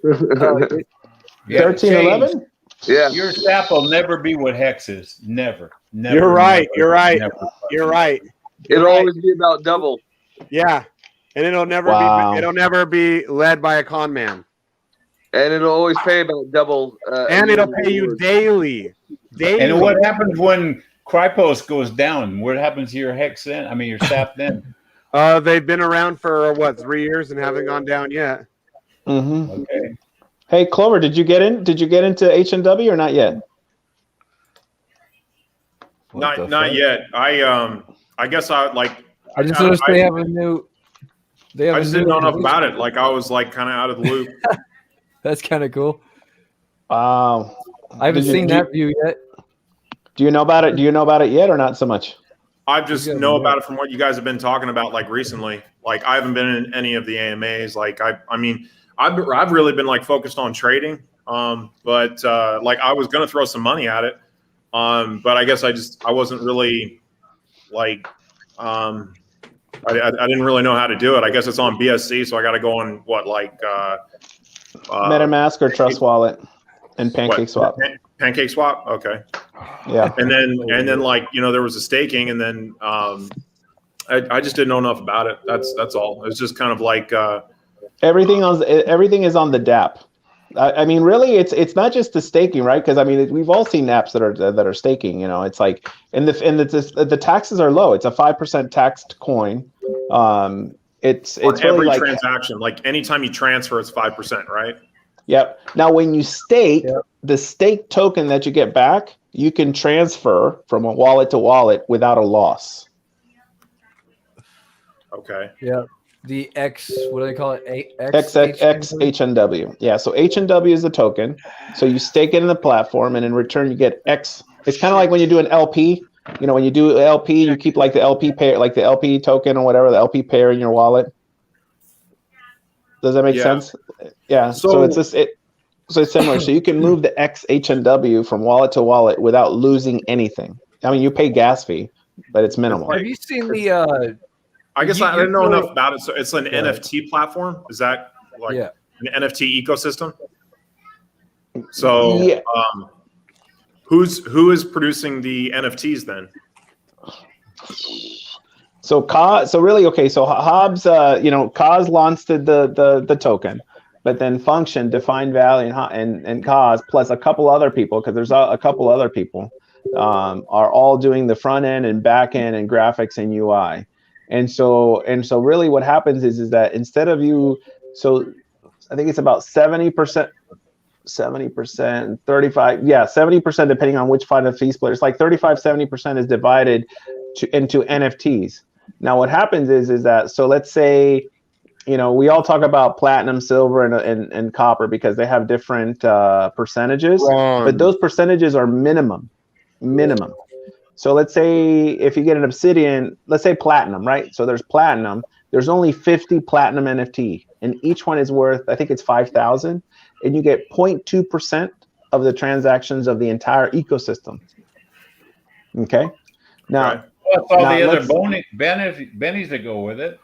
1311? Yeah. Your sap will never be what HEX is. Never. You're right. You're right. You're right. It'll always be about double. Yeah. And it'll never be led by a con man. And it'll always pay about double. And it'll pay you daily. And what happens when Crypos goes down? What happens to your HEX then? I mean, your sap then? They've been around for 3 years and haven't gone down yet. Mm-hmm. Okay. Hey, Clover, did you get in? Did you get into HNW or not yet? Not yet. I guess I just noticed they have a new. I just didn't know enough about it. Like I was like kind of out of the loop. That's kind of cool. Wow. I haven't seen that view yet. Do you know about it? Do you know about it yet or not so much? I just know about it from what you guys have been talking about like recently. Like I haven't been in any of the AMAs. Like I mean, I've really been like focused on trading. But like I was gonna throw some money at it. But I guess I wasn't really like I didn't really know how to do it. I guess it's on BSC, so I got to go on MetaMask or Trust Wallet and PancakeSwap. PancakeSwap, okay. Yeah. And then like there was a staking, and then I just didn't know enough about it. That's all. It's just kind of like everything is on the DApp. I mean, really, it's not just the staking, right? Because I mean, we've all seen apps that are staking. It's like, and the taxes are low. It's a 5% taxed coin. It's on really every like, transaction. Like anytime you transfer, it's 5%, right? Yep. Now, when you stake, the stake token that you get back, you can transfer from a wallet to wallet without a loss. Okay. Yeah. The X, what do they call it? X HNW. Yeah. So HNW is the token. So you stake it in the platform, and in return, you get X It's kind of like when you do an LP. You know, when you do LP, you keep like the LP pair, like the LP token or whatever, the LP pair in your wallet. Does that make sense? Yeah. So it's just so it's similar. So you can move the X, H, and W from wallet to wallet without losing anything. I mean, you pay gas fee, but it's minimal. Have you seen the? I guess I didn't know enough about it. So it's an NFT platform. Is that like an NFT ecosystem? So who is producing the NFTs then? So really, okay. So Hobbs, Cause launched the token, but then Function, Defined Value, and Cause plus a couple other people, because there's a couple other people, are all doing the front end and back end and graphics and UI. And so really what happens is that instead of so I think it's about 70%, 35, 70%, depending on which fund of fee split. It's like 35-70% is divided into NFTs. Now what happens is that, so let's say, we all talk about platinum, silver, and copper because they have different percentages, but those percentages are minimum. So let's say if you get an obsidian, let's say platinum, right? So there's platinum. There's only 50 platinum NFT, and each one is worth, I think it's 5,000, and you get 0.2% of the transactions of the entire ecosystem. Okay. Now, plus all the other bennies that go with it.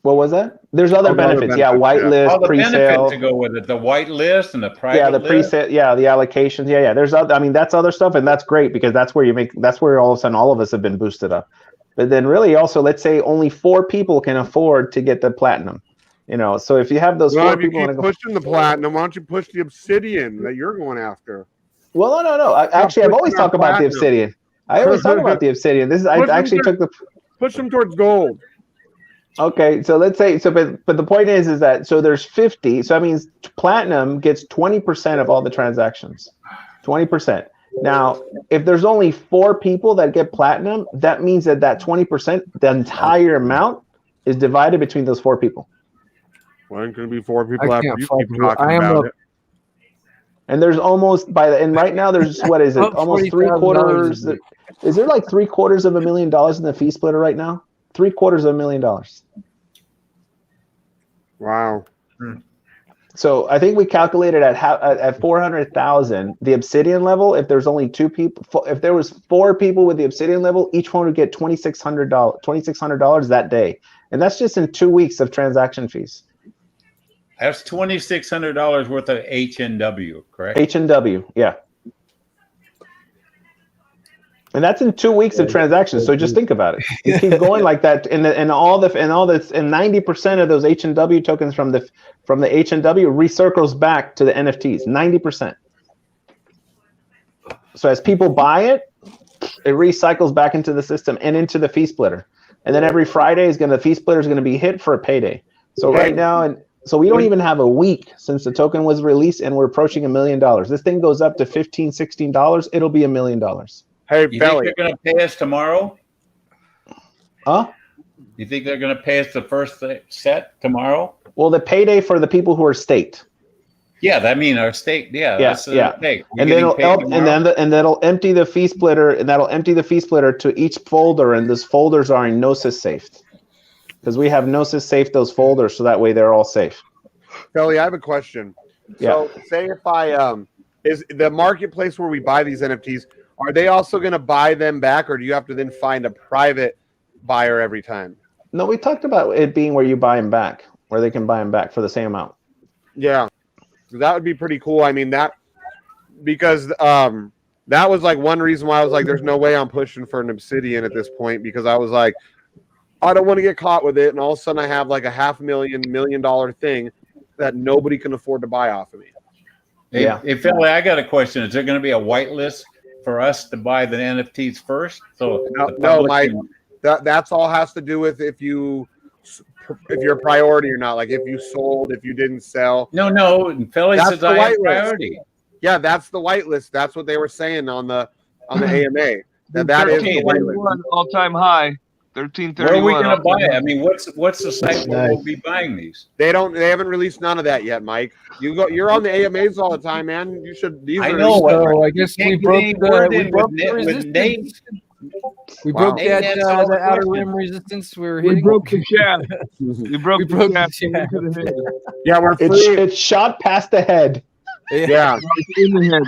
What was that? There's other benefits. Yeah, whitelist, all the pre-sale. benefits to go with it. The whitelist and the private. Yeah, the pre-sale. Yeah, the allocations. Yeah. There's other. I mean, that's other stuff, and that's great because that's where all of a sudden all of us have been boosted up. But then really also, let's say only 4 people can afford to get the platinum. So if you have those 4 people, keep pushing the platinum, why don't you push the obsidian that you're going after? Well, no. Actually, I've always talked about the obsidian. I always talk about the obsidian. I actually took the push them towards gold. Okay, so let's say but the point is that so there's 50. So that means platinum gets 20% of all the transactions. 20%. Now, if there's only 4 people that get platinum, that means that 20%, the entire amount, is divided between those 4 people. Well, it could be 4 people after you keep talking about it. And there's almost and right now there's what is it? Almost 3/4. Is there like $750,000 in the fee splitter right now? $750,000. Wow. So I think we calculated at 400,000 the obsidian level. If there's only 2 people, if there was 4 people with the obsidian level, each one would get $2,600 that day, and that's just in 2 weeks of transaction fees. That's $2,600 worth of HNW, correct? HNW, yeah. And that's in 2 weeks of transactions. So just think about it. You keep going like that, and 90% of those HNW tokens from the HNW recircles back to the NFTs. 90%. So as people buy it, it recycles back into the system and into the fee splitter. And then every Friday the fee splitter is going to be hit for a payday. So right now, so we don't even have a week since the token was released, and we're approaching $1 million. This thing goes up to $15, $16. It'll be $1 million. Hey, you think they're going to pay us tomorrow? Huh? You think they're going to pay us the first set tomorrow? Well, the payday for the people who are staked. Yeah, that means our stake. Yeah, that's stake. And that'll empty the fee splitter, and that'll empty the fee splitter to each folder, and those folders are in Gnosis safed because we have Gnosis safe those folders, so that way they're all safe. Kelly, I have a question. So, say if is the marketplace where we buy these NFTs, are they also going to buy them back, or do you have to then find a private buyer every time? No, we talked about it being where you buy them back, where they can buy them back for the same amount. Yeah, that would be pretty cool. I mean, because that was like one reason why I was like, there's no way I'm pushing for an obsidian at this point, because I was like, I don't want to get caught with it. And all of a sudden I have like a $500,000, $1 million thing that nobody can afford to buy off of me. Hey, Philly, I got a question. Is there going to be a whitelist for us to buy the NFTs first? So no, Mike, that's all has to do with if you're a priority or not. Like if you sold, if you didn't sell. No, Philly says I have priority. Yeah, that's the whitelist. That's what they were saying on the AMA. That is the whitelist. All-time high. 1331. Where are we going to buy it? I mean, what's the site where we'll be buying these? They haven't released none of that yet, Mike. You're on the AMAs all the time, man. You should. I know. So I guess we broke the with resistance. Nate. We broke Nate that answered all the outer questions. rim resistance we were We hitting. broke the shaft. We broke the shaft. shaft. Yeah, we're It's shot past the head. Yeah. In the head.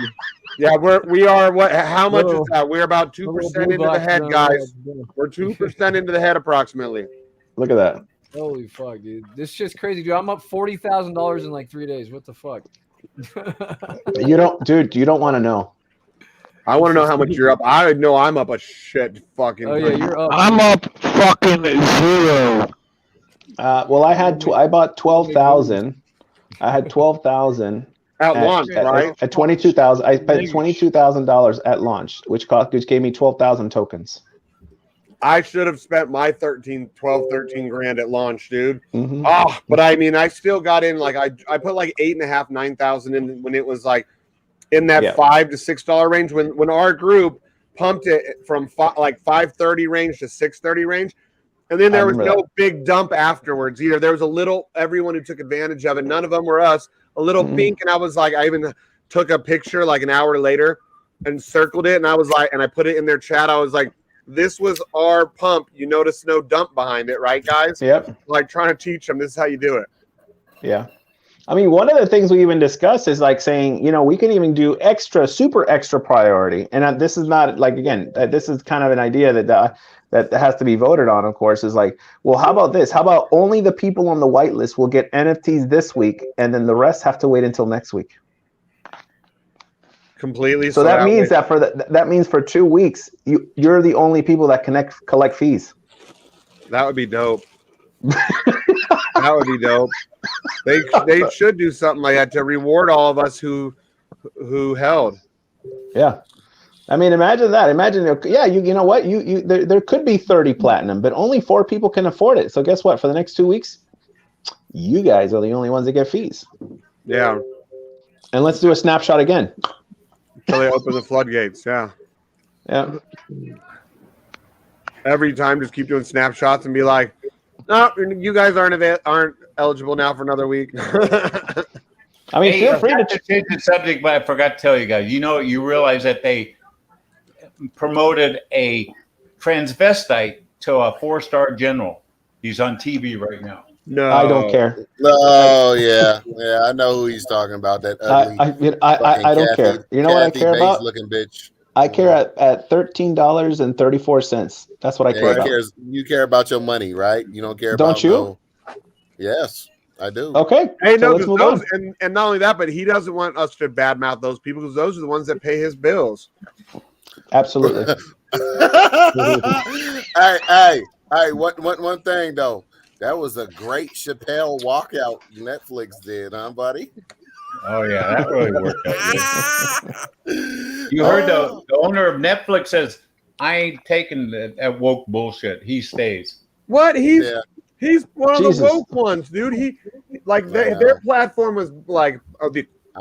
Yeah, we are what? How much Little- is that? We're about 2% into the head, guys. We're 2% into the head approximately. Look at that. Holy fuck, dude! This shit's crazy, dude. I'm up $40,000 in like 3 days. What the fuck? You don't want to know. I want to know how much you're up. I know I'm up a shit fucking. Oh yeah, you're up. I'm up fucking 0. Well, I bought 12,000. I had 12,000 at launch, right? At 22,000, I spent $22,000 at launch, which gave me 12,000 tokens. I should have spent my 13 grand at launch, dude. Mm-hmm. But I mean, I still got in like I put like 8.5, 9,000 in when it was like in that $5 to $6 range. When our group pumped it from like 530 range to 630 range, and then there was no big dump afterwards either. There was a little everyone who took advantage of it. None of them were us. A little pink, and I was like, I even took a picture like an hour later and circled it, and I was like, and I put it in their chat. I was like, this was our pump. You notice no dump behind it, right, guys? Yep. Like trying to teach them this is how you do it. Yeah. I mean, one of the things we even discussed is like saying, we can even do super extra priority. And this is not like, again, this is kind of an idea that has to be voted on, of course, is like, well, how about this? How about only the people on the whitelist will get NFTs this week, and then the rest have to wait until next week? Completely. So that means that means for 2 weeks, you're the only people that collect fees. That would be dope. That would be dope. They should do something like that to reward all of us who held. Yeah. I mean, imagine that. Imagine, you know what? There could be 30 platinum, but only 4 people can afford it. So guess what? For the next 2 weeks, you guys are the only ones that get fees. Yeah. And let's do a snapshot again. Until they open the floodgates. Yeah. Yeah. Every time, just keep doing snapshots and be like, no, you guys aren't eligible now for another week. I mean, feel free to change the subject, but I forgot to tell you guys. You realize that they promoted a transvestite to a 4-star general. He's on TV right now. No, I don't care. Oh yeah, I know who he's talking about. That ugly. I don't care. You know what I care about? Looking bitch. I care at $13.34. That's what I care about. You care about your money, right? You don't care. Don't you? Yes, I do. Okay. Hey, so no, let's move those, on. and not only that, but he doesn't want us to badmouth those people because those are the ones that pay his bills. Absolutely. Hey, one thing though. That was a great Chappelle walkout Netflix did, huh, buddy? Oh yeah, that really worked out. You heard the owner of Netflix says, "I ain't taking that woke bullshit." He stays. What? He's one of the woke ones, dude. He like their platform was like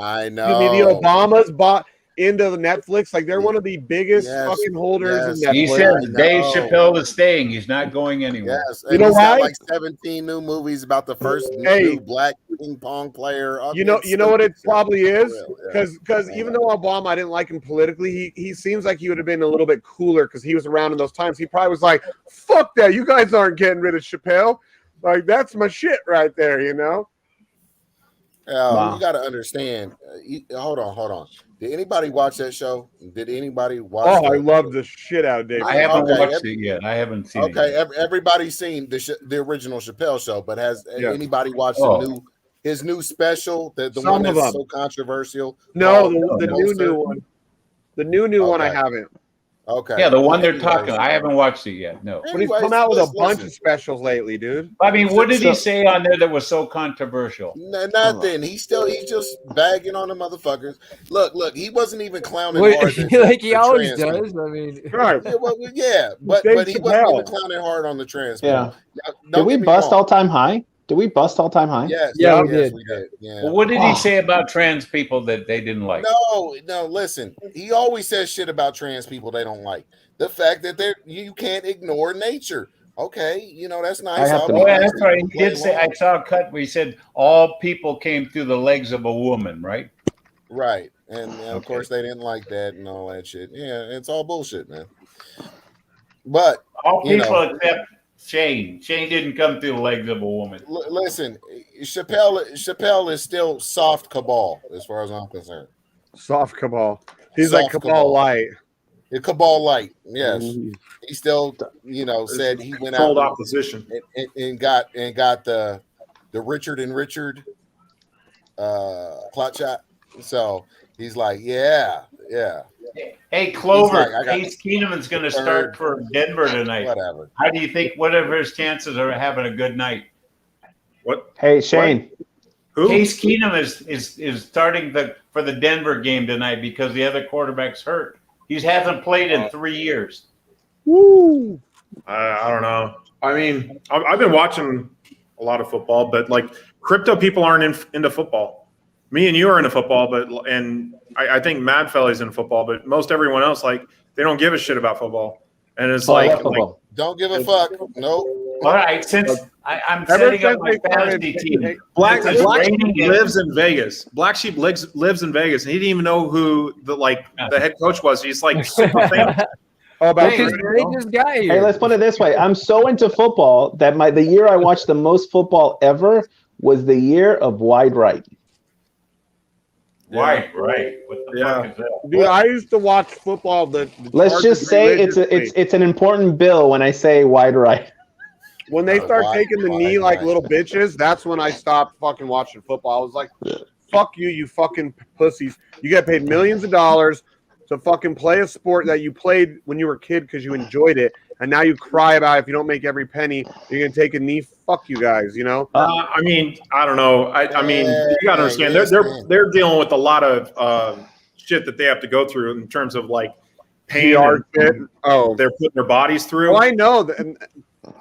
I know the Obamas bought into the Netflix. Like they're one of the biggest fucking holders in Netflix. He said Dave Chappelle is staying. He's not going anywhere. Yes, you know why? Like 17 new movies about the first new black ping pong player. You know what it probably is? Because even though Obama, I didn't like him politically, he seems like he would have been a little bit cooler because he was around in those times. He probably was like, "Fuck that! You guys aren't getting rid of Chappelle. Like that's my shit right there." You know. You got to understand. Hold on. Did anybody watch that show? Did anybody watch? Oh, I love the shit out of Dave. I haven't watched it yet. I haven't seen it. Okay, everybody's seen the original Chappelle show, but has anybody watched his new special? The one that's so controversial. No, the new one. The new one I haven't. Okay. Yeah, the one they're talking. I haven't watched it yet. No. But he's come out with a bunch of specials lately, dude. I mean, what did he say on there that was so controversial? Nothing. He's just bagging on the motherfuckers. Look. He wasn't even clowning hard. Like he always does. I mean, right? But he wasn't even clowning hard on the trans people. Yeah. Did we bust all time high? Did we bust all time high? Yes. Yeah, we did. Yeah. Well, what did he say about trans people that they didn't like? No. Listen, he always says shit about trans people they don't like. The fact that you can't ignore nature. Okay, you know that's nice. Oh, yeah, that's right. He did say. I saw a cut where he said all people came through the legs of a woman, right? Right, and of course they didn't like that and all that shit. Yeah, it's all bullshit, man. But all people except Shane. Shane didn't come through the legs of a woman. Listen, Chappelle is still soft cabal as far as I'm concerned. Soft cabal. He's Soft like cabal light. The cabal light. Yes, Mhm. he still, said he went Cold out opposition and got the Richard and Richard clot shot. So he's like, yeah. Hey, Clover, like, Case Keenum's going to start for Denver tonight. Whatever. How do you think? What are his chances of having a good night? What? Hey, Shane. Who? Case Keenum is starting for the Denver game tonight because the other quarterback's hurt. He hasn't played in 3 years. Woo! I don't know. I mean, I've been watching a lot of football, but like crypto people aren't into football. Me and you are into football, and I think Mad Felly's into football, but most everyone else, like, they don't give a shit about football. And it's don't give a fuck. Nope. All right, since I'm setting up my fantasy team. BlackSheep lives in Vegas. BlackSheep lives in Vegas, and he didn't even know who the head coach was. He's like super famous. Hey, let's put it this way. I'm so into football that the year I watched the most football ever was the year of Wide Right. Right. What the fuck is that? Dude, I used to watch football. Let's just say it's an important bill when I say Wide Right. When they start taking the knee like little bitches, that's when I stopped fucking watching football. I was like, fuck you, you fucking pussies. You get paid millions of dollars to fucking play a sport that you played when you were a kid because you enjoyed it. And now you cry about if you don't make every penny, you're going to take a knee. Fuck you guys, you know? I mean, I don't know. I mean, you got to understand, they're dealing with a lot of shit that they have to go through in terms of like pain. Oh, they're putting their bodies through. Oh, I know.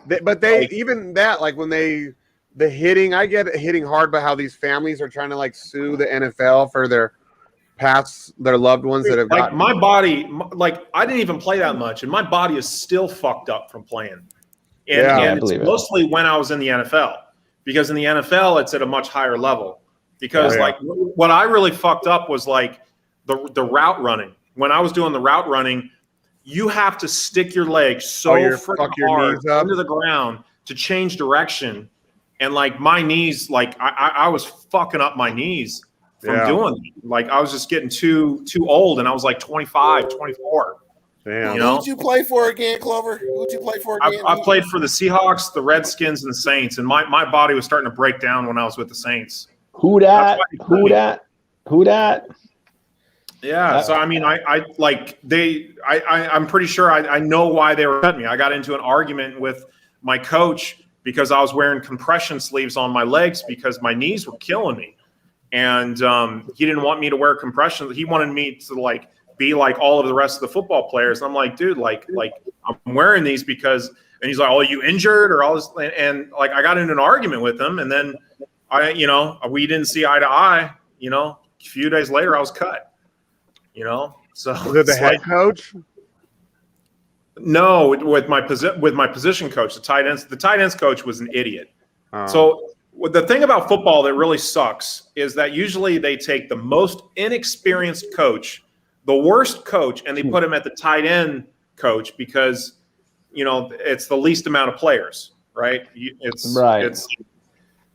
But they even that, like when the hitting, I get it hitting hard, but how these families are trying to like sue the NFL for their loved ones that have like my body, like I didn't even play that much, and my body is still fucked up from playing. And it's mostly when I was in the NFL, because in the NFL it's at a much higher level. Because like what I really fucked up was like the route running. When I was doing the route running, you have to stick your legs so freaking hard into the ground to change direction. And like my knees, like I was fucking up my knees from doing it. Like I was just getting too old, and I was like 25, 24. Damn. You know? Who'd you play for again, Clover? Who'd you play for again? I played for the Seahawks, the Redskins, and the Saints, and my body was starting to break down when I was with the Saints. Who that? Yeah, so I mean, I'm pretty sure I know why they were cutting me. I got into an argument with my coach because I was wearing compression sleeves on my legs because my knees were killing me, and he didn't want me to wear compression. He wanted me to like be like all of the rest of the football players. And I'm like, dude, like I'm wearing these because. And he's like, "Oh, you injured or all this?" And like I got into an argument with him, and then we didn't see eye to eye. A few days later, I was cut. So was it the head coach? No, with my position coach, the tight ends coach was an idiot. So the thing about football that really sucks is that usually they take the most inexperienced coach, the worst coach, and they put him at the tight end coach because it's the least amount of players, right?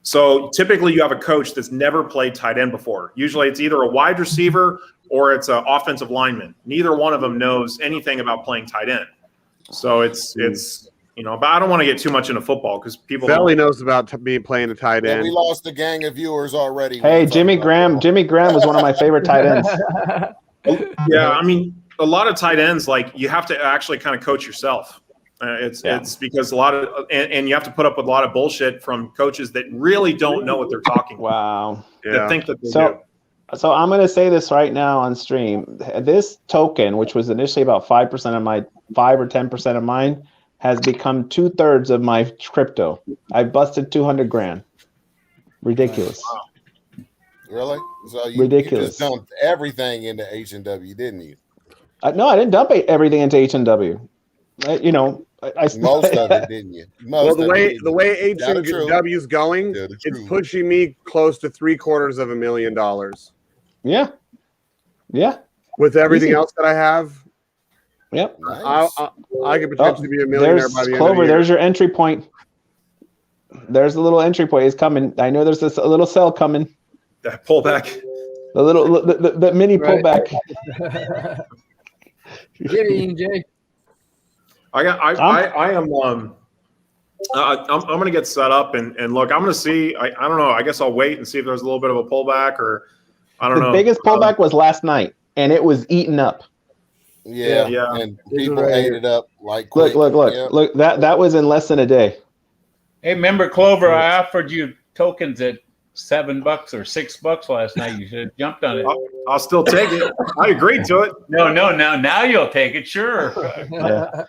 So typically you have a coach that's never played tight end before. Usually it's either a wide receiver or it's an offensive lineman. Neither one of them knows anything about playing tight end. So it's but I don't want to get too much into football because people Belly knows about me playing a tight end. We lost a gang of viewers already. Hey, Jimmy Graham was one of my favorite tight ends. Yeah, I mean, a lot of tight ends, like you have to actually kind of coach yourself. It's because a lot of and you have to put up with a lot of bullshit from coaches that really don't know what they're talking about. Wow. That think that they do. So I'm going to say this right now on stream. This token, which was initially about 5% of my 5 or 10% of mine, has become 2/3 of my crypto. I busted 200 grand. Ridiculous. Wow. Really? So ridiculous. You just dumped everything into H&W, didn't you? No, I didn't dump everything into H&W. Most of it, didn't you? Well, the way H and W's going, it's pushing me close to $750,000. Yeah. Yeah. With everything Easy. else that I have. Yep. I could potentially be a millionaire by the end Clover, of the year. there's your entry point. There's a little entry point. It's coming. I know there's a little sell coming. That pullback. The mini pullback. Get in, Jay. I'm gonna get set up and look. I'm gonna see. I don't know. I guess I'll wait and see if there's a little bit of a pullback or I don't know. The biggest pullback was last night, and it was eaten up. Yeah. And people ate it up like look. Yeah. Look. That was in less than a day. Hey, remember Clover? I offered you tokens at $7 or $6 last night. You should have jumped on it. I'll still take it. I agreed to it. No. Now you'll take it. Sure. Yeah.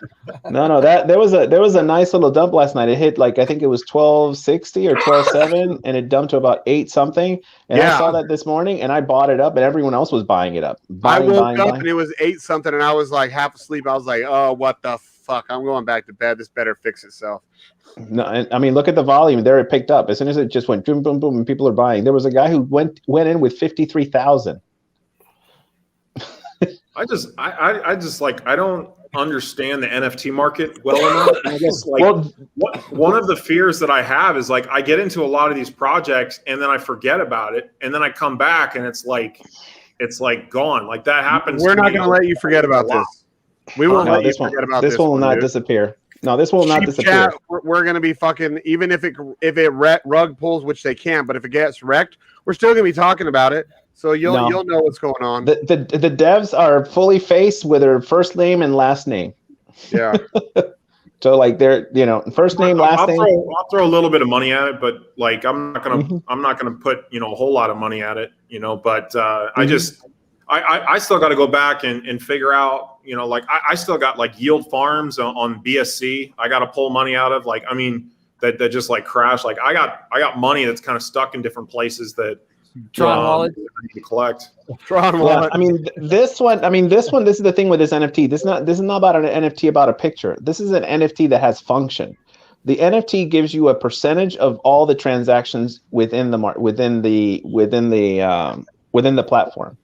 No. There was a nice little dump last night. It hit like I think it was 1260 or 12.7, and it dumped to about 8 something. And I saw that this morning, and I bought it up, and everyone else was buying it up. I woke up and it was 8 something, and I was like half asleep. I was like, oh, what the fuck? I'm going back to bed. This better fix itself. No, I mean, look at the volume. There it picked up as soon as it just went boom, boom, boom, and people are buying. There was a guy who went in with 53,000. I don't understand the NFT market well enough. And I guess one of the fears that I have is like I get into a lot of these projects and then I forget about it, and then I come back and it's like gone. Like that happens. We're not going to let you forget about this. We won't let you forget about this. This will not disappear. No, this will not disappear. Chat, we're going to be fucking, even if it rug pulls, which they can, but if it gets wrecked, we're still going to be talking about it. So you'll know what's going on. The devs are fully faced with their first name and last name. Yeah. So like they're first name, last name. I'll throw a little bit of money at it, but like I'm not gonna put a whole lot of money at it. But I still got to go back and figure out, I still got like yield farms on BSC. I got to pull money out of that just like crashed. Like I got money that's kind of stuck in different places that Tron wallet I need to collect. Tron wallet. This is the thing with this NFT. This is not about an NFT about a picture. This is an NFT that has function. The NFT gives you a percentage of all the transactions within the platform.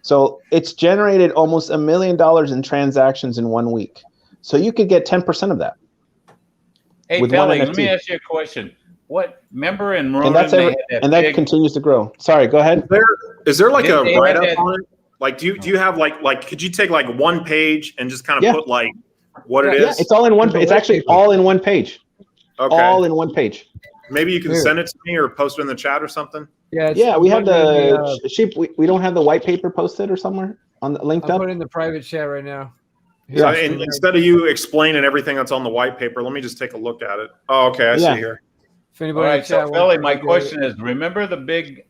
So it's generated almost $1 million in transactions in 1 week. So you could get 10% of that. Hey, Belly, let me ask you a question. What member in Ronan? And that continues to grow. Sorry, go ahead. Is there like a write up on it? Like, do you have like could you take like one page and just kind of put like what it is? Yeah, it's all in one. It's actually all in one page. Okay. All in one page. Maybe you can send it to me or post it in the chat or something. Yeah, we have the sheep. We don't have the white paper posted or somewhere on the linked I'll up. put it in the private chat right now. So instead of you explaining everything that's on the white paper, let me just take a look at it. Oh, okay, I see here. If anybody all right, so Billy, my question is: remember the big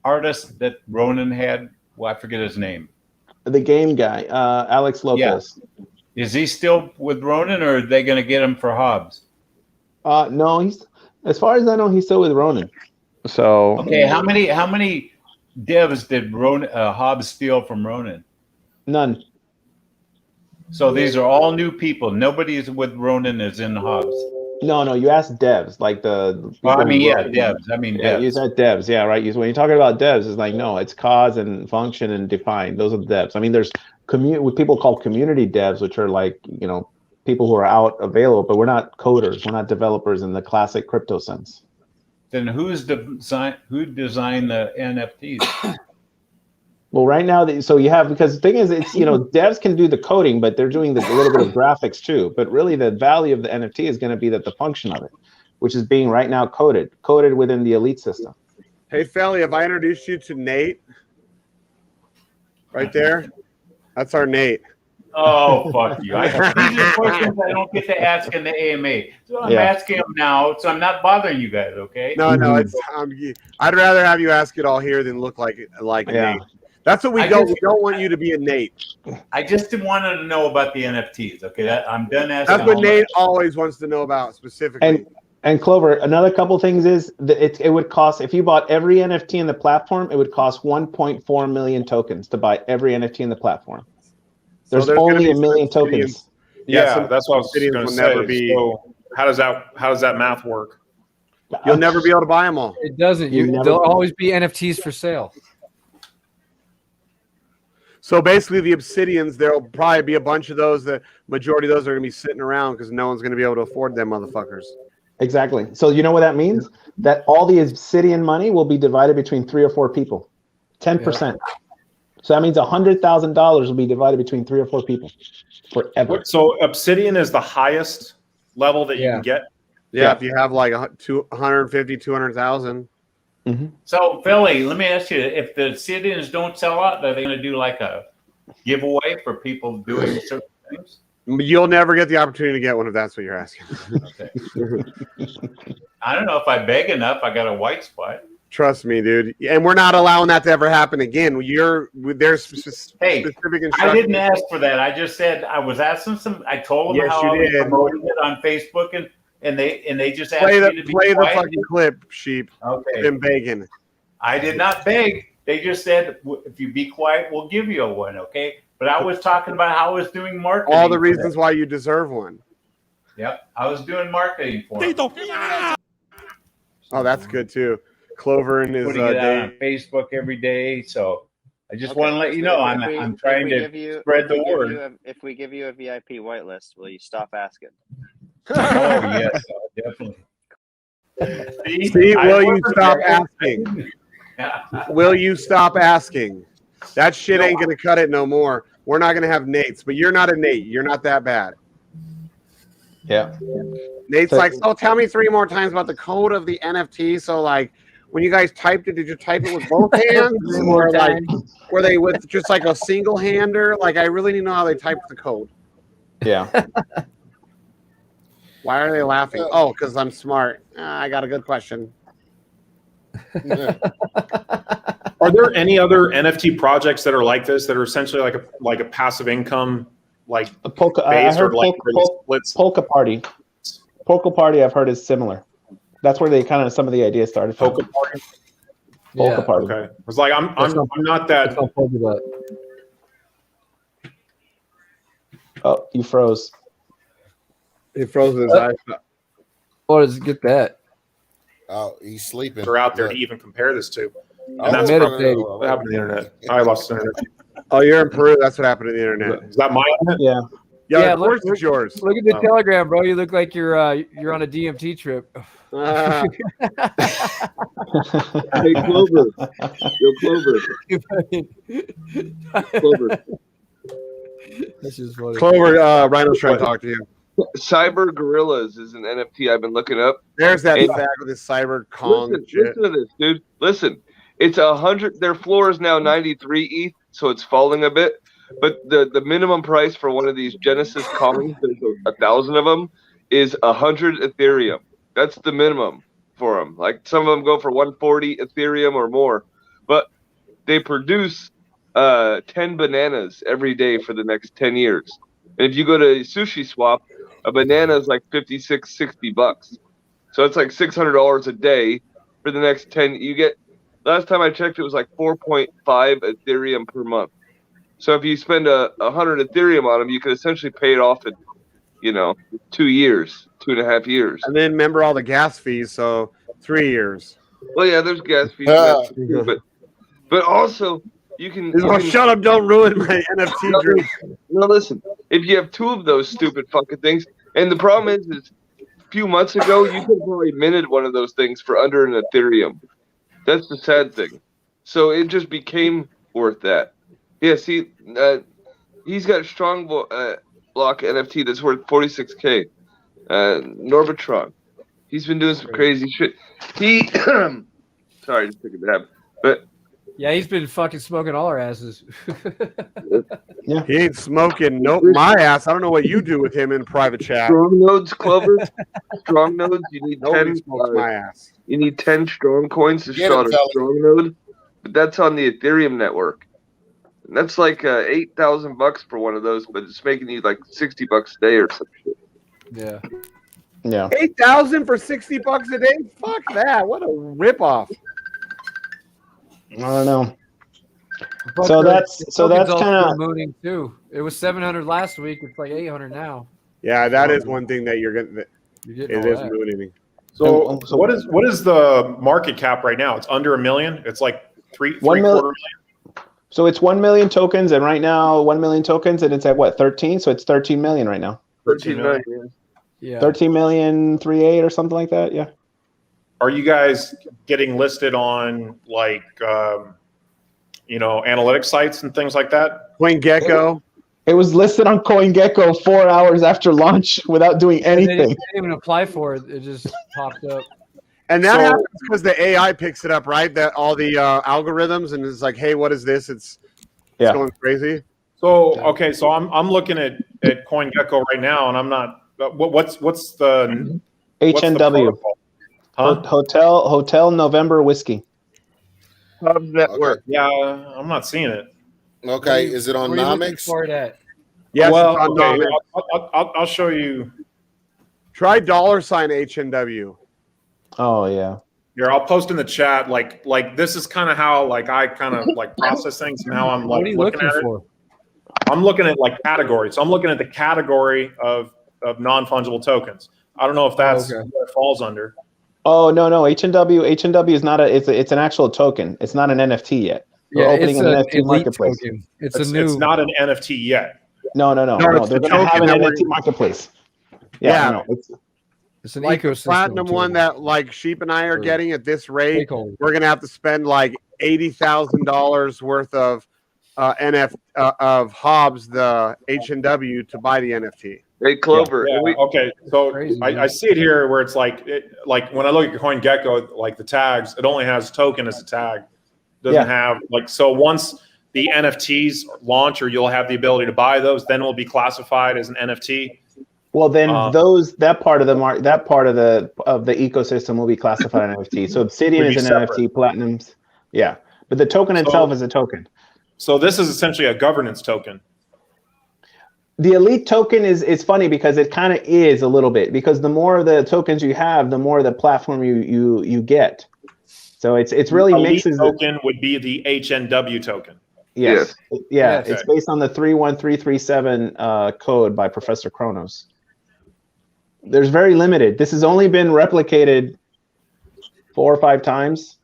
artist that Ronan had? Well, I forget his name. The game guy, Alex Lopez. Yeah. Is he still with Ronan, or are they going to get him for Hobbs? No, he's as far as I know, he's still with Ronan. So okay, how many devs did Hobbs steal from Ronan? None. So these are all new people. Nobody is with Ronan is in Hobbs. No, you asked devs like the. Well, devs. Devs. You said devs, yeah, right. When you're talking about devs, it's like no, it's cause and function and define. Those are the devs. I mean, there's what people call community devs, which are like people who are out available, but we're not coders. We're not developers in the classic crypto sense. Then who designed the NFTs? Well, right now, because the thing is, it's devs can do the coding, but they're doing a little bit of graphics too. But really, the value of the NFT is going to be the function of it, which is being right now coded within the elite system. Hey, Felly, have I introduced you to Nate? Right there, that's our Nate. Oh, fuck you! These are questions I don't get to ask in the AMA, so I'm asking them now. So I'm not bothering you guys, okay? No, it's. I'd rather have you ask it all here than look like Nate. That's what we don't. We don't want you to be a Nate. I just wanted to know about the NFTs. Okay, I'm done asking. That's what Nate always wants to know about specifically. And Clover, another couple things is that it would cost, if you bought every NFT in the platform, it would cost 1.4 million tokens to buy every NFT in the platform. There's only 1 million tokens. Yeah, that's what I was Obsidians going to will say. never be. So how does that math work? You'll never be able to buy them all. It doesn't. There'll always be NFTs for sale. So basically, the Obsidians, there'll probably be a bunch of those. The majority of those are going to be sitting around because no one's going to be able to afford them motherfuckers. Exactly. So you know what that means? That all the Obsidian money will be divided between 3 or 4 people. 10%. So that means $100,000 will be divided between 3 or 4 people forever. So Obsidian is the highest level that you can get? Yeah, if you have like 150, 200,000. So, Philly, let me ask you: if the Obsidians don't sell out, are they going to do like a giveaway for people doing certain things? You'll never get the opportunity to get one if that's what you're asking. Okay. I don't know if I beg enough. I got a white spot. Trust me, dude. And we're not allowing that to ever happen again. There's specific instructions. I didn't ask for that. I just said I was asking some. I told them Yes, how you I was did. promoting it on Facebook, and they just asked Play me to be the quiet. fucking clip, sheep. Okay. Been begging. I did not beg. They just said, if you be quiet, we'll give you a one, okay? But I was talking about how I was doing marketing. All the for reasons them. why you deserve one. Yep, I was doing marketing for them. Oh, that's good too. Clover and his Putting it out day. on Facebook every day. So I just Okay, want to let you so know if we- I'm if trying we to give you- spread if the we give word. you if we give you a VIP whitelist, will you stop asking? Oh yes, definitely. See, will you stop asking? Will you stop asking? That shit ain't gonna cut it no more. We're not gonna have Nates, but you're not a Nate. You're not that bad. Yeah. Nate's like, so tell me 3 more times about the code of the NFT. So like, when you guys typed it, did you type it with both hands, or like, were they with just like a single hander? Like, I really need to know how they typed the code. Yeah. Why are they laughing? Oh, because I'm smart. I got a good question. Are there any other NFT projects that are like this that are essentially like a passive income like I heard Polka Party. Polka Party, I've heard, is similar. That's where they kind of some of the ideas started from. Polka Party. Polka Party. Okay. It's like I'm not that. Oh, you froze. He froze his eyes. Oh, does it get that? Oh, he's sleeping. Are out there to even compare this to. Oh, And that's meditating. what happened to the internet. I lost the internet. Oh, you're in Peru. That's what happened to the internet. Is that my internet? Yeah. Yeah, of course it's yours. Look at the Telegram, bro. You look like you're on a DMT trip. Hey, Clover. Yo, Clover. Clover. That's just funny. Clover, Rhino's trying to talk to you. Cyber Gorillas is an NFT I've been looking up. There's that And- fag with his cyber Kong shit. Listen to this, dude. Listen, it's 100. Their floor is now 93 ETH, so it's falling a bit. But the minimum price for one of these Genesis Kongs, there's 1,000 of them, is 100 Ethereum. That's the minimum for them. Like some of them go for 140 Ethereum or more, but they produce 10 bananas every day for the next 10 years. And if you go to Sushi Swap, a banana is like $56-$60. So it's like $600 a day for the next 10. You get, last time I checked, it was like 4.5 Ethereum per month. So if you spend 100 Ethereum on them, you could essentially pay it off in, 2 years, 2.5 years. And then remember all the gas fees, so 3 years. Well, yeah, there's gas fees, but also you can. Shut up! Don't ruin my NFT dream. No, listen. If you have 2 of those stupid fucking things, and the problem is a few months ago you could have probably minted one of those things for under an Ethereum. That's the sad thing. So it just became worth that. Yeah, see, he's got a strong block NFT that's worth 46K. Norbatron. He's been doing some crazy shit. He, sorry, just took a dab. But yeah, he's been fucking smoking all our asses. Yeah, he ain't smoking. Nope, my ass. I don't know what you do with him in private chat. Strong nodes, Clover. Strong nodes. You need Nobody 10. smokes my ass. You need 10 strong coins to Get start him, a fella. strong node, but that's on the Ethereum network. And that's like $8,000 for one of those, but it's making you like $60 a day or some shit. Yeah. Yeah. 8,000 for $60 a day? Fuck that! What a ripoff. I don't know. So that's kind of mooning too. It was 700 last week. It's like 800 now. Yeah, that is one thing that you're gonna. You're It is ruining. So, what is the market cap right now? It's under $1 million. It's like three quarter million. So it's 1 million tokens, and right now 1 million tokens, and it's at what 13? So it's 13 million right now. 13 million. Yeah. 13 million 38 or something like that. Yeah. Are you guys getting listed on like analytics sites and things like that? CoinGecko. It was listed on CoinGecko 4 hours after launch without doing They anything. didn't even apply for it. It just popped up. And that happens because the AI picks it up, right? That all the algorithms, and it's like, hey, what is this? It's going crazy. So okay, so I'm looking at CoinGecko right now, and I'm not. What's the HNW? Hotel November Whiskey. Hubs Network. Yeah, I'm not seeing it. Okay, is it on Where are you looking Nomics? for it at? Yes, well, it's on okay, Nomics. I'll show you. Try $HNW. Oh yeah. Here, I'll post in the chat. Like this is kind of how I kind of process things, and how I'm What are you looking at for? it. I'm looking at categories. So I'm looking at the category of non-fungible tokens. I don't know if that's what it falls under. Oh no. HNW is not it's an actual token. It's not an NFT yet. We're opening an NFT marketplace. Token. It's not an NFT yet. No. They're going to have an NFT marketplace. Yeah. No, it's an like ecosystem. The platinum one that Sheep and I are getting at this rate. We're going to have to spend like $80,000 worth of of Hobbs, the HNW, to buy the NFT. Hey, Clover. Yeah. Okay, so I see it here where it's like when I look at CoinGecko, like the tags, it only has token as a tag. Doesn't have so once the NFTs launch, or you'll have the ability to buy those, then it will be classified as an NFT. Well, then that part of the ecosystem will be classified as NFT. So Obsidian is an NFT, Platinum's, but the token itself is a token. So this is essentially a governance token. The elite token is funny because it kind of is a little bit, because the more of the tokens you have, the more the platform you get. So it's really elite mixes. Token would be the HNW token. Yes. Yeah. Okay. It's based on the 31337 code by Professor Kronos. There's very limited. This has only been replicated 4 or 5 times,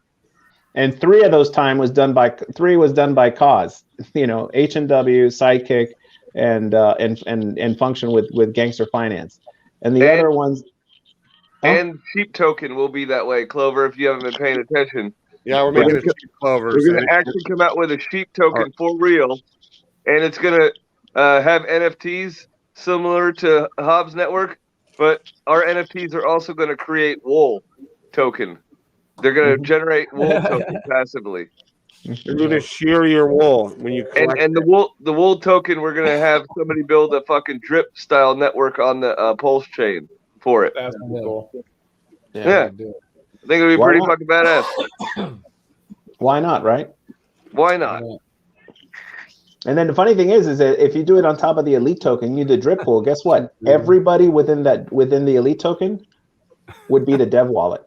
and 3 of those was done by Cause. HNW, Sidekick, and Function with Gangster Finance, and the other ones. And Sheep Token will be that way, Clover, if you haven't been paying attention. Yeah, we're making a Sheep Clover. We're going to actually come out with a Sheep Token for real, and it's going to have NFTs similar to Hobbs Network, but our NFTs are also going to create wool token. They're going to generate wool token passively. You're going to shear your wool when you collect and the wool token, we're going to have somebody build a fucking drip style network on the Pulse chain for it. That's cool. Yeah. I think it'll be pretty fucking badass. Why not, right? Why not? And then the funny thing is that if you do it on top of the elite token, you do drip pool. Guess what? Everybody within the elite token would be the dev wallet.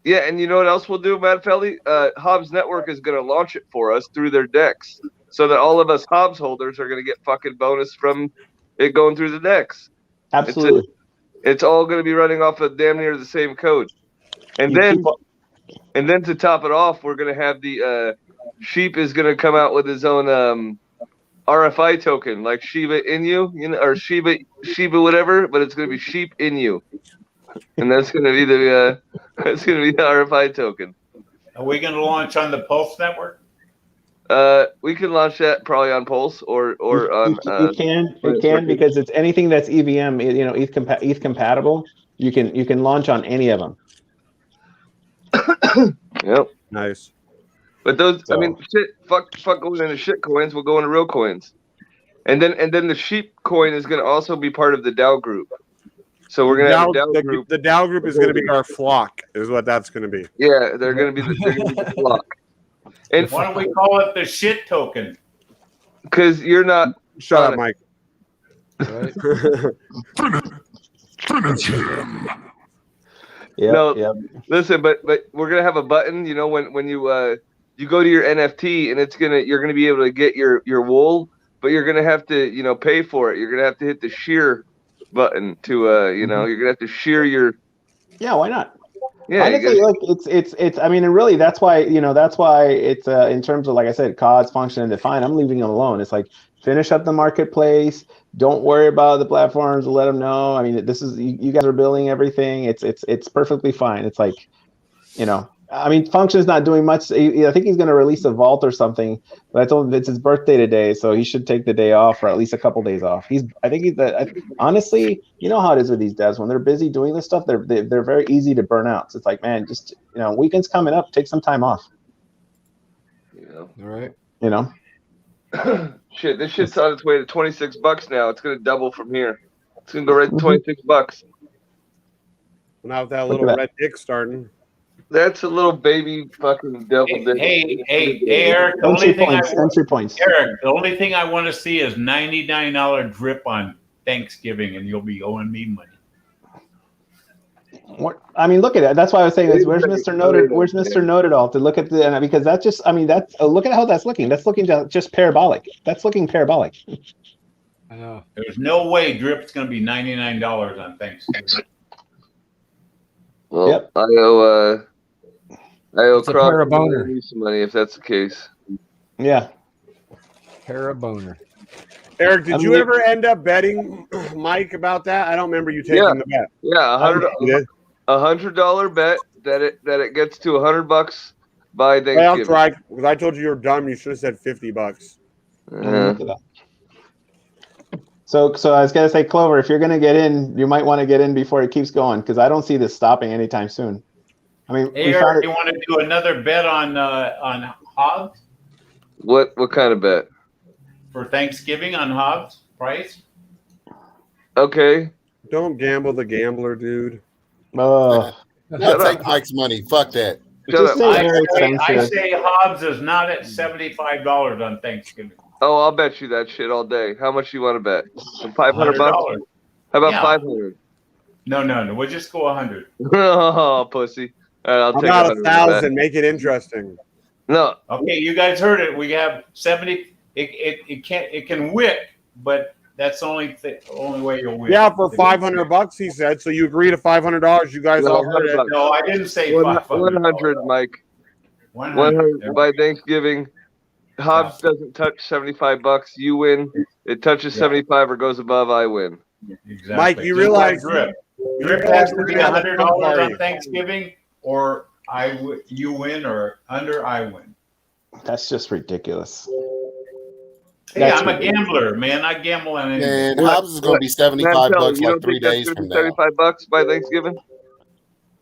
Yeah, and you know what else we'll do, Matt Felly? Hobbs Network is going to launch it for us through their decks, so that all of us Hobbs holders are going to get fucking bonus from it going through the decks. Absolutely. It's all going to be running off of damn near the same code. And then to top it off, we're going to have the Sheep is going to come out with his own RFI token, like Shiba Inu, or Shiba whatever, but it's going to be Sheep Inu. And that's going to be the RFI token. Are we going to launch on the Pulse network? We can launch that probably on Pulse or on. It can because it's anything that's EVM, ETH compatible. You can launch on any of them. Yep. Nice. But those, I mean, fuck going into shit coins. We'll go into real coins, and then the Sheep coin is going to also be part of the DAO group. So we're gonna have a DAO group. The DAO group is going to be our flock, is what that's going to be. Yeah, they're going to be the flock. And why don't we call it the shit token? Because you're not. Shut up, Mike. Right. Finish him. Listen, but we're gonna have a button. You know, when you go to your NFT and you're gonna be able to get your wool, but you're gonna have to pay for it. You're gonna have to hit the shear button to you know, you're gonna have to shear your. Yeah, why not? Yeah, honestly, you like it's. I mean, and really, that's why it's in terms of, like I said, CODs, function and define. I'm leaving them alone. It's like finish up the marketplace. Don't worry about the platforms. Let them know. I mean, this is you guys are building everything. It's perfectly fine. It's like, you know, I mean, Function's not doing much. I think he's going to release a vault or something. But I told him it's his birthday today, so he should take the day off, or at least a couple days off. Honestly, you know how it is with these devs. When they're busy doing this stuff, they're very easy to burn out. So it's like, man, just, you know, weekend's coming up, take some time off. know. All right. You know. Shit, this shit's on its way to $26 now. It's gonna double from here. It's gonna go right to $26. Now with that little red dick starting. That's a little baby fucking devil dick. Hey, Eric. The only thing Eric, the only thing I want to see is $99 drip on Thanksgiving, and you'll be owing me money. What, I mean, look at it. That's why I was saying, where's Mr. Noted? Where's Mr. Noted all to look at the, because that's just, I mean, that's look at how that's looking. That's looking just parabolic. That's looking parabolic. I know. There's no way drip's going to be $99 on Thanksgiving. Well, yep. I owe It's a Croc paraboner. some money if that's the case. Yeah. Paraboner. Eric, did you ever end up betting Mike about that? I don't remember you taking the bet. Yeah, $100 bet that it gets to $100 by Thanksgiving. Well, that's right. Because I told you you were dumb. You should have said $50. So I was gonna say, Clover, if you're gonna get in, you might want to get in before it keeps going, because I don't see this stopping anytime soon. I mean, Hey, Eric, you want to do another bet on hogs What kind of bet? for Thanksgiving on hogs price? Okay. Don't gamble the gambler, dude. Oh. No, take Mike's money. Fuck that. I say hogs is not at $75 on Thanksgiving. Oh, I'll bet you that shit all day. How much you want to bet? $500? How about 500? No. We'll just go 100. Oh, pussy. All right, I'll take about 1,000. Make it interesting. No. Okay, you guys heard it. We have 70. It can wick, but that's the only way you'll win. Yeah, for $500, he said. So you agree to $500. You guys all heard it. No, I didn't say 100, Mike. 100 by Thanksgiving. Hobbs doesn't touch $75. You win. It touches 75 or goes above. I win. Exactly. Mike, you realize drip has to be $100 on Thanksgiving, or you win, or under I win. That's just ridiculous. Hey, I'm a gambler, man. I gamble on anything. Man, Hobbs is going to be $75 like 3 days from now. $75 by Thanksgiving.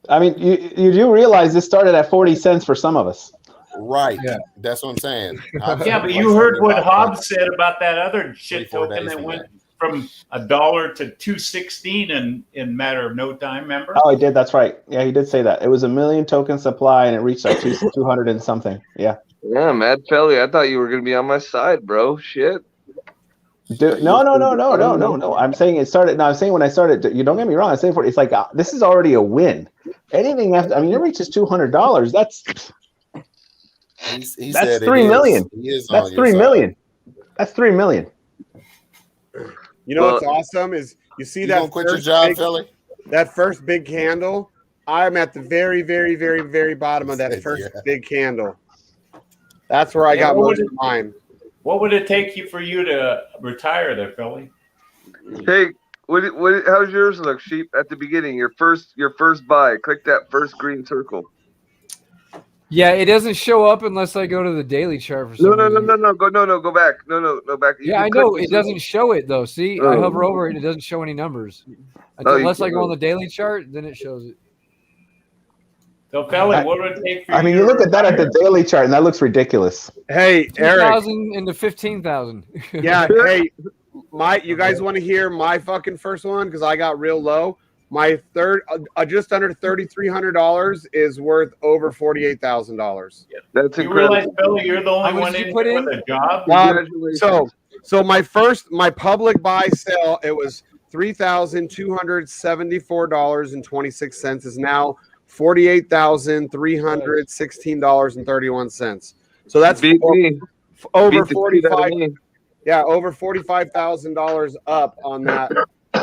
I mean, you do realize this started at 40 cents for some of us. Right. Yeah. That's what I'm saying. Yeah, but you heard what Hobbs said about that other shit token that went from $1 to $2.16 in matter of no time. Remember? Oh, he did. That's right. Yeah, he did say that. It was a 1 million token supply, and it reached like 200 and something. Yeah. Yeah, Mad Felly, I thought you were gonna be on my side, bro. Shit. Dude, no. I'm saying it started. No, I'm saying when I started. You don't get me wrong. I'm saying it's like this is already a win. Anything after, I mean, it reaches $200. That's $3 million. That's $3 million. That's $3 million. You know what's awesome is you see that gonna quit your job, Philly? That first big candle. I'm at the very, very, very, very bottom of that first big candle. That's where I got most of mine. What would it take for you to retire there, Philly? Hey, how's yours look, Sheep? At the beginning, your first buy. Click that first green circle. Yeah, it doesn't show up unless I go to the daily chart for some reason. No. Go back. No, back. Yeah, I know it doesn't show it though. See, I hover over it; it doesn't show any numbers. Unless I go on the daily chart, then it shows it. So, Felly, what would it take for you? I mean, you look at that at the daily chart, and that looks ridiculous. Hey, Eric. 2,000 into 15,000. Yeah. Hey, you guys want to hear my fucking first one? Because I got real low. My third, just under $3,300 is worth over $48,000. That's incredible. You realize, Philly, you're the only one in with a job. So my public buy sale, it was $3,274.26 is now $48,316.31. So that's over $45,000 up on that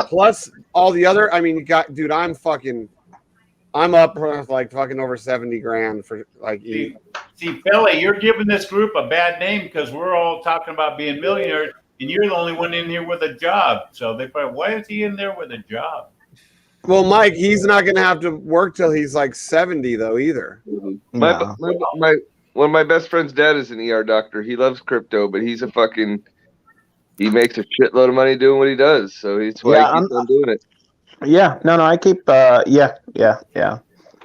plus all the other. I mean, you got, dude. I'm up for like fucking over 70 grand for like. See, Philly, you're giving this group a bad name because we're all talking about being millionaires, and you're the only one in here with a job. So they probably, why is he in there with a job? Well, Mike, he's not going to have to work till he's like 70 though either. My one of my best friend's dad is an ER doctor. He loves crypto, but he makes a shitload of money doing what he does. So he's why he keeps on doing it. Yeah, no, I keep. Yeah.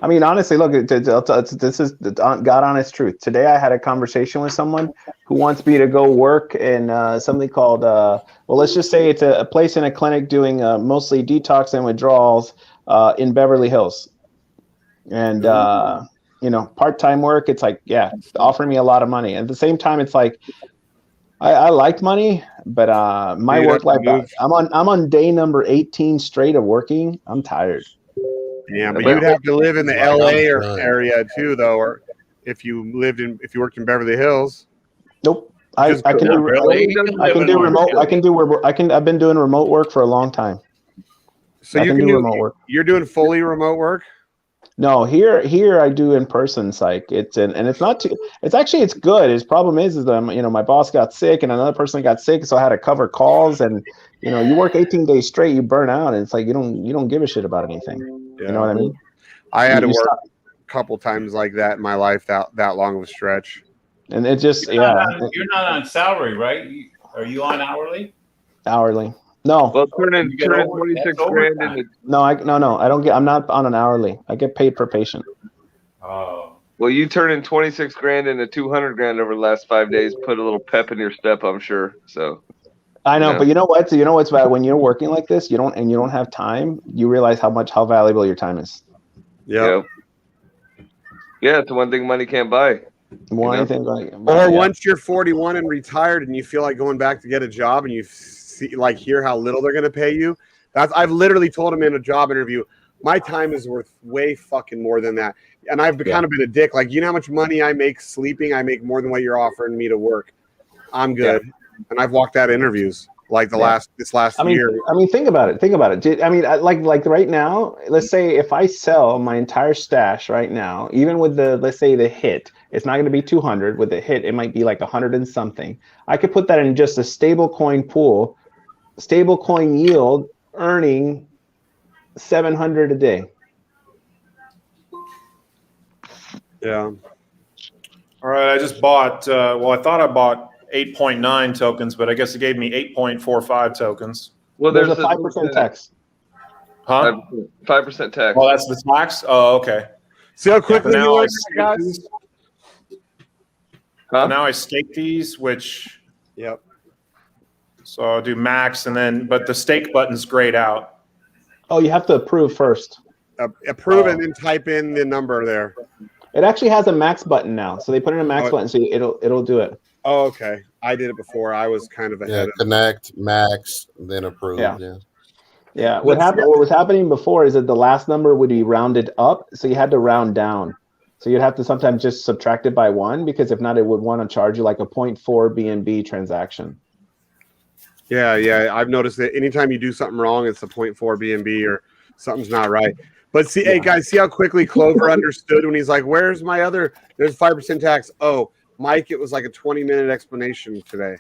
I mean, honestly, look, this is the God honest truth. Today, I had a conversation with someone who wants me to go work in something called, well, let's just say it's a place in a clinic doing mostly detox and withdrawals in Beverly Hills. And, part-time work, it's like, yeah, offering me a lot of money. At the same time, it's like, I like money, but my work-life balance, I'm on day number 18 straight of working. I'm tired. Yeah, but you'd have to live in the LA area too, though, or if you worked in Beverly Hills. Nope. I can do remote. I've been doing remote work for a long time. So you can do remote work. You're doing fully remote work? No, here I do in person psych. It's not too. It's good. His problem is that my boss got sick and another person got sick, so I had to cover calls. And you work 18 days straight, you burn out, and it's like you don't give a shit about anything. Yeah. You know what I mean? I had to work a couple times like that in my life, that long of a stretch. And it just you're not on salary, right? Are you on hourly? Hourly. No. Well, turning 26 grand into No, I don't get. I'm not on an hourly. I get paid per patient. Oh. Well, you turning 26 grand into 200 grand over the last 5 days. Put a little pep in your step, I'm sure. So. I know, but you know what? So you know what's bad when you're working like this, you don't have time. You realize how valuable your time is. Yeah. Yeah, it's the one thing money can't buy. Once you're 41 and retired, and you feel like going back to get a job, and you hear how little they're going to pay you. I've literally told him in a job interview, my time is worth way fucking more than that. And I've kind of been a dick. Like, you know how much money I make sleeping? I make more than what you're offering me to work. I'm good. Yeah. And I've walked out interviews like this last year. I mean, think about it. I mean, like right now, let's say if I sell my entire stash right now, even with let's say the hit, it's not going to be 200. With the hit, it might be like 100 and something. I could put that in just a stable coin pool, stable coin yield, earning 700 a day. Yeah. All right. I just bought, I thought I bought 8.9 tokens, but I guess it gave me 8.45 tokens. Well, there's a 5% tax. Huh? 5% tax. Oh, that's the tax? Oh, okay. See how quickly you learn, guys? Now I stake these, which. Yep. So I'll do max, but the stake button's grayed out. Oh, you have to approve first. Approve and then type in the number there. It actually has a max button now, so they put in a max button, so it'll do it. Oh, okay. I did it before. I was kind of ahead. Connect, max, then approve. Yeah. What was happening before is that the last number would be rounded up, so you had to round down. So you'd have to sometimes just subtract it by 1, because if not, it would want to charge you like a 0.4 BNB transaction. Yeah. I've noticed that anytime you do something wrong, it's a 0.4 BNB or something's not right. But see, hey guys, see how quickly Clover understood when he's like, "Where's my other? There's 5% tax." Oh, Mike, it was like a 20-minute explanation today.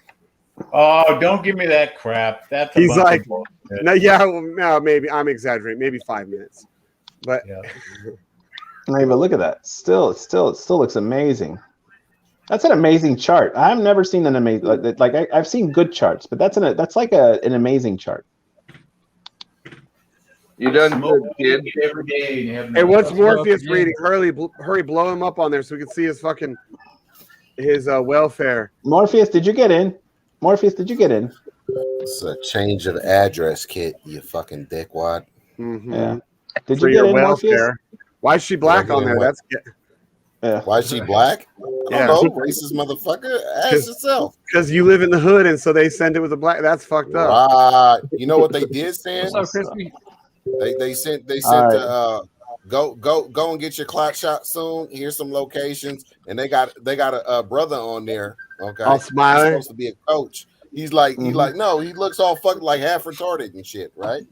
Oh, don't give me that crap. He's like, no, maybe I'm exaggerating. Maybe 5 minutes, but Hey, but look at that. Still looks amazing. That's an amazing chart. I've never seen an amazing I've seen good charts, but that's like an amazing chart. You done good, kid. Every day. Hey, what's Morpheus reading? Hurry, blow him up on there so we can see his fucking welfare. Morpheus, did you get in? It's a change of address kit, you fucking dickwad. Mm-hmm. Yeah. Did For you get your in, welfare. Morpheus? Why is she black on there? That's Why is she black? I don't know, racist motherfucker. Ask yourself. Because you live in the hood, and so they send it with a black. That's fucked up. Right. You know what they did send? What's up, Crispy? They sent go and get your clock shot soon. Here's some locations, and they got a brother on there. Okay, all smiling. He's supposed to be a coach. He's like no, he looks all fucking like half retarded and shit, right?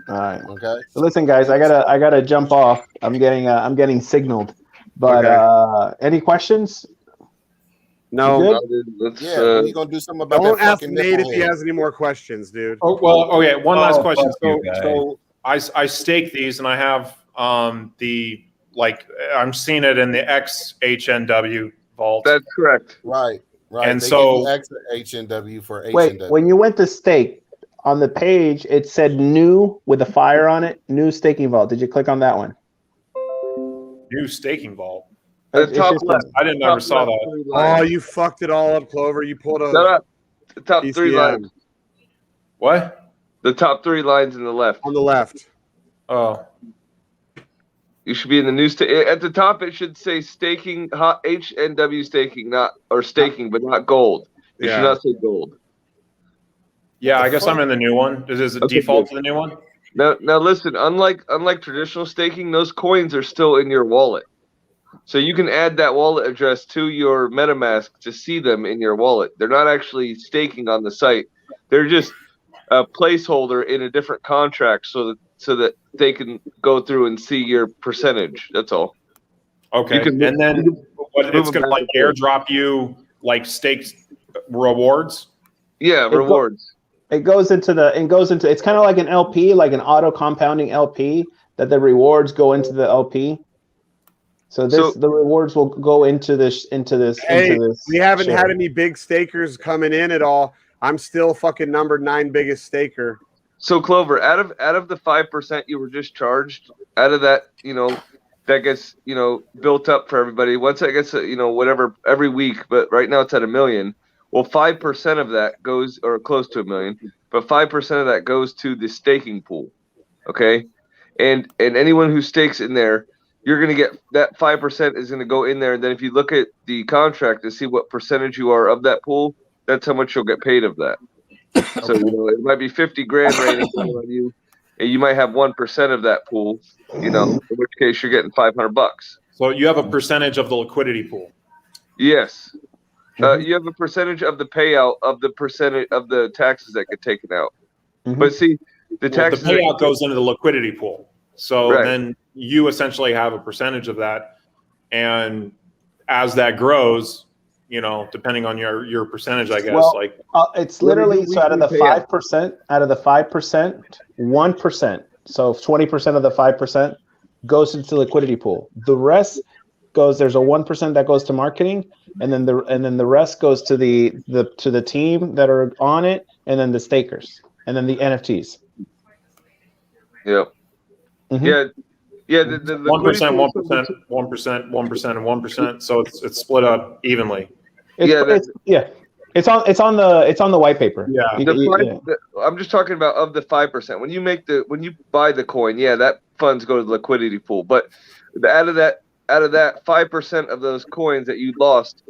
All right. Okay. So listen, guys, I gotta jump off. I'm getting signaled. But any questions? No. You good? Yeah, when you gonna do something about Don't that ask fucking Nate nipple if he head? has any more questions, dude. Oh well. Okay. One last question. fuck you So I stake these, and I have the like I'm seeing it in the XHNW vault. That's correct. Right. And they so- give you extra HNW for Wait, HNW. when you went to stake on the page, it said new with a fire on it. New staking vault. Did you click on that one? New staking vault. The It's top just a- left. I didn't top ever saw left that. 3 Oh, lines. you fucked it all up, Clover. You pulled a No, the top 3 PCM lines. What? The top 3 lines in the left. on the left. Oh. You should be in the new at the top. It should say staking, HNW staking, staking, but not gold. It should Yeah. not say gold. Yeah, I guess I'm in the new one. Is it Okay, default good. to the new one? Now listen. Unlike traditional staking, those coins are still in your wallet, so you can add that wallet address to your MetaMask to see them in your wallet. They're not actually staking on the site. They're just a placeholder in a different contract, so that they can go through and see your percentage. That's all. Okay. You can And then what, move it's them going to back like and forth. airdrop you like staked rewards? Yeah, go- rewards. It goes into it's kind of like an LP, like an auto compounding LP, that the rewards go into the LP. So the rewards will go into this. Hey, we haven't share. had any big stakers coming in at all. I'm still fucking number 9 biggest staker. So Clover, out of the 5% you were just charged, out of that, that gets, built up for everybody. Once that gets, whatever every week, but right now it's at $1 million. Well, 5% of that goes, or close to $1 million, but 5% of that goes to the staking pool. Okay, and anyone who stakes in there, you're going to get that 5% is going to go in there. And then if you look at the contract to see what percentage you are of that pool, that's how much you'll get paid of that. So it might be 50 grand raining down on you, and you might have 1% of that pool. In which case you're getting $500. So you have a percentage of the liquidity pool. Yes, you have a percentage of the payout of the percentage of the taxes that get taken out. But see, the taxes the payout goes into the liquidity pool. So Right. then you essentially have a percentage of that, and as that grows, depending on your percentage, I guess. It's literally so out of the 5%, 1%. So 20% of the 5% goes into the liquidity pool. The rest goes. There's a 1% that goes to marketing, and then the rest goes to the team that are on it, and then the stakers, and then the NFTs. Yep. Mhm. Yeah. The 1%, 1%, 1%, 1%, and 1%. So it's split up evenly. It's on the white paper. Yeah. I'm just talking about of the 5%. When you buy the coin, that funds go to the liquidity pool. But out of that 5% of those coins that you lost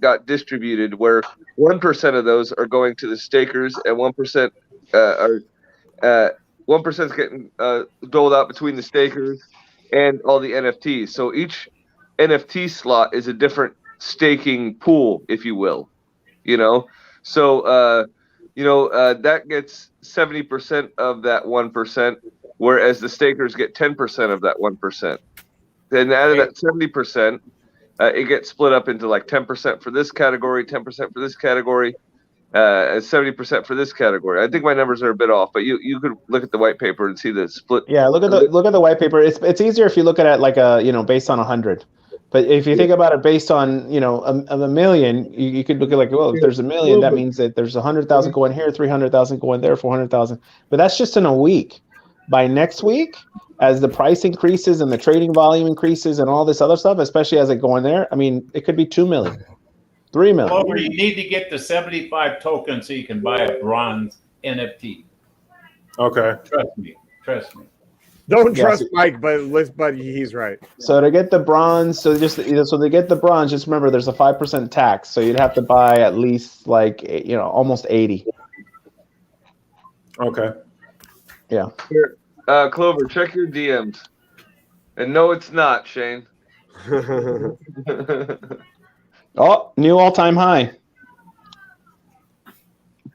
got distributed, where 1% of those are going to the stakers and 1% are 1% is getting doled out between the stakers and all the NFTs. So each NFT slot is a different staking pool, if you will. So that gets 70% of that 1%, whereas the stakers get 10% of that 1%. Then out of that 70%, it gets split up into like 10% for this category, 10% for this category, and 70% for this category. I think my numbers are a bit off, but you could look at the white paper and see the split. Yeah, look at the white paper. It's easier if you look at it like based on 100. But if you think about it based on a million, you could look at like, well, if there's $1 million, that means that there's 100,000 going here, 300,000 going there, 400,000. But that's just in a week. By next week, as the price increases and the trading volume increases and all this other stuff, especially as it going there, I mean, it could be 2 million, 3 million. Clover, you need to get the 75 tokens so you can buy a bronze NFT. Okay. Trust me. Don't trust Mike, but he's right. So to get the bronze, so to get the bronze, just remember there's a 5% tax, so you'd have to buy at least almost 80. Okay. Yeah. Here, Clover, check your DMs. And no, it's not, Shane. Oh, new all-time high.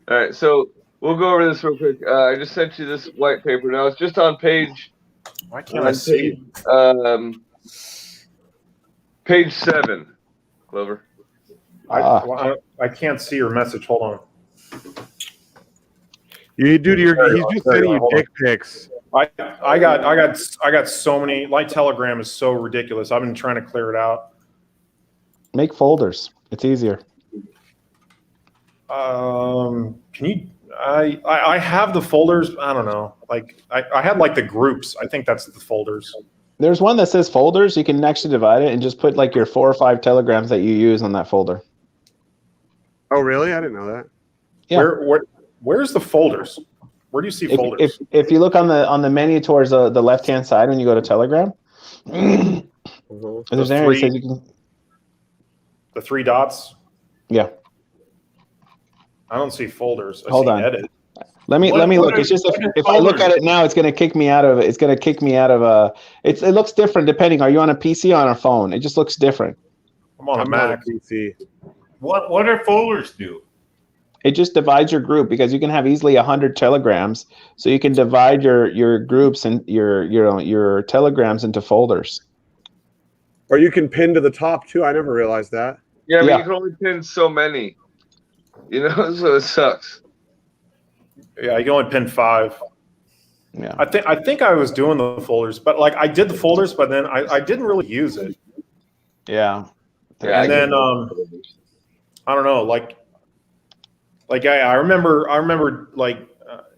All right. So we'll go over this real quick. I just sent you this white paper. Now it's just on page. Why can't I see? Page 7, Clover. I can't see your message. Hold on. He's just sending you dick pics. I got so many. My Telegram is so ridiculous. I've been trying to clear it out. Make folders. It's easier. Can you? I have the folders. I don't know. Like I had like the groups. I think that's the folders. There's one that says folders. You can actually divide it and just put like your 4 or 5 telegrams that you use on that folder. Oh, really? I didn't know that. Yeah. Where's the folders? Where do you see folders? If you look on the menu towards the left hand side when you go to Telegram, there's an area that says you can. The 3 dots. Yeah. I don't see folders. I Hold see on. edit. Let me look. It's just if I look at it now, it's going to kick me out of it. It's going to kick me out of it looks different depending. Are you on a PC or on a phone? It just looks different. I'm on a Mac. PC. What do folders do? It just divides your group because you can have easily 100 telegrams. So you can divide your groups and your telegrams into folders. Or you can pin to the top too. I never realized that. Yeah, but you can only pin so many. You know, so it sucks. Yeah, you can only pin 5. Yeah. I think I was doing the folders, but like I did the folders, but then I didn't really use it. Yeah. And then I don't know, like I remember like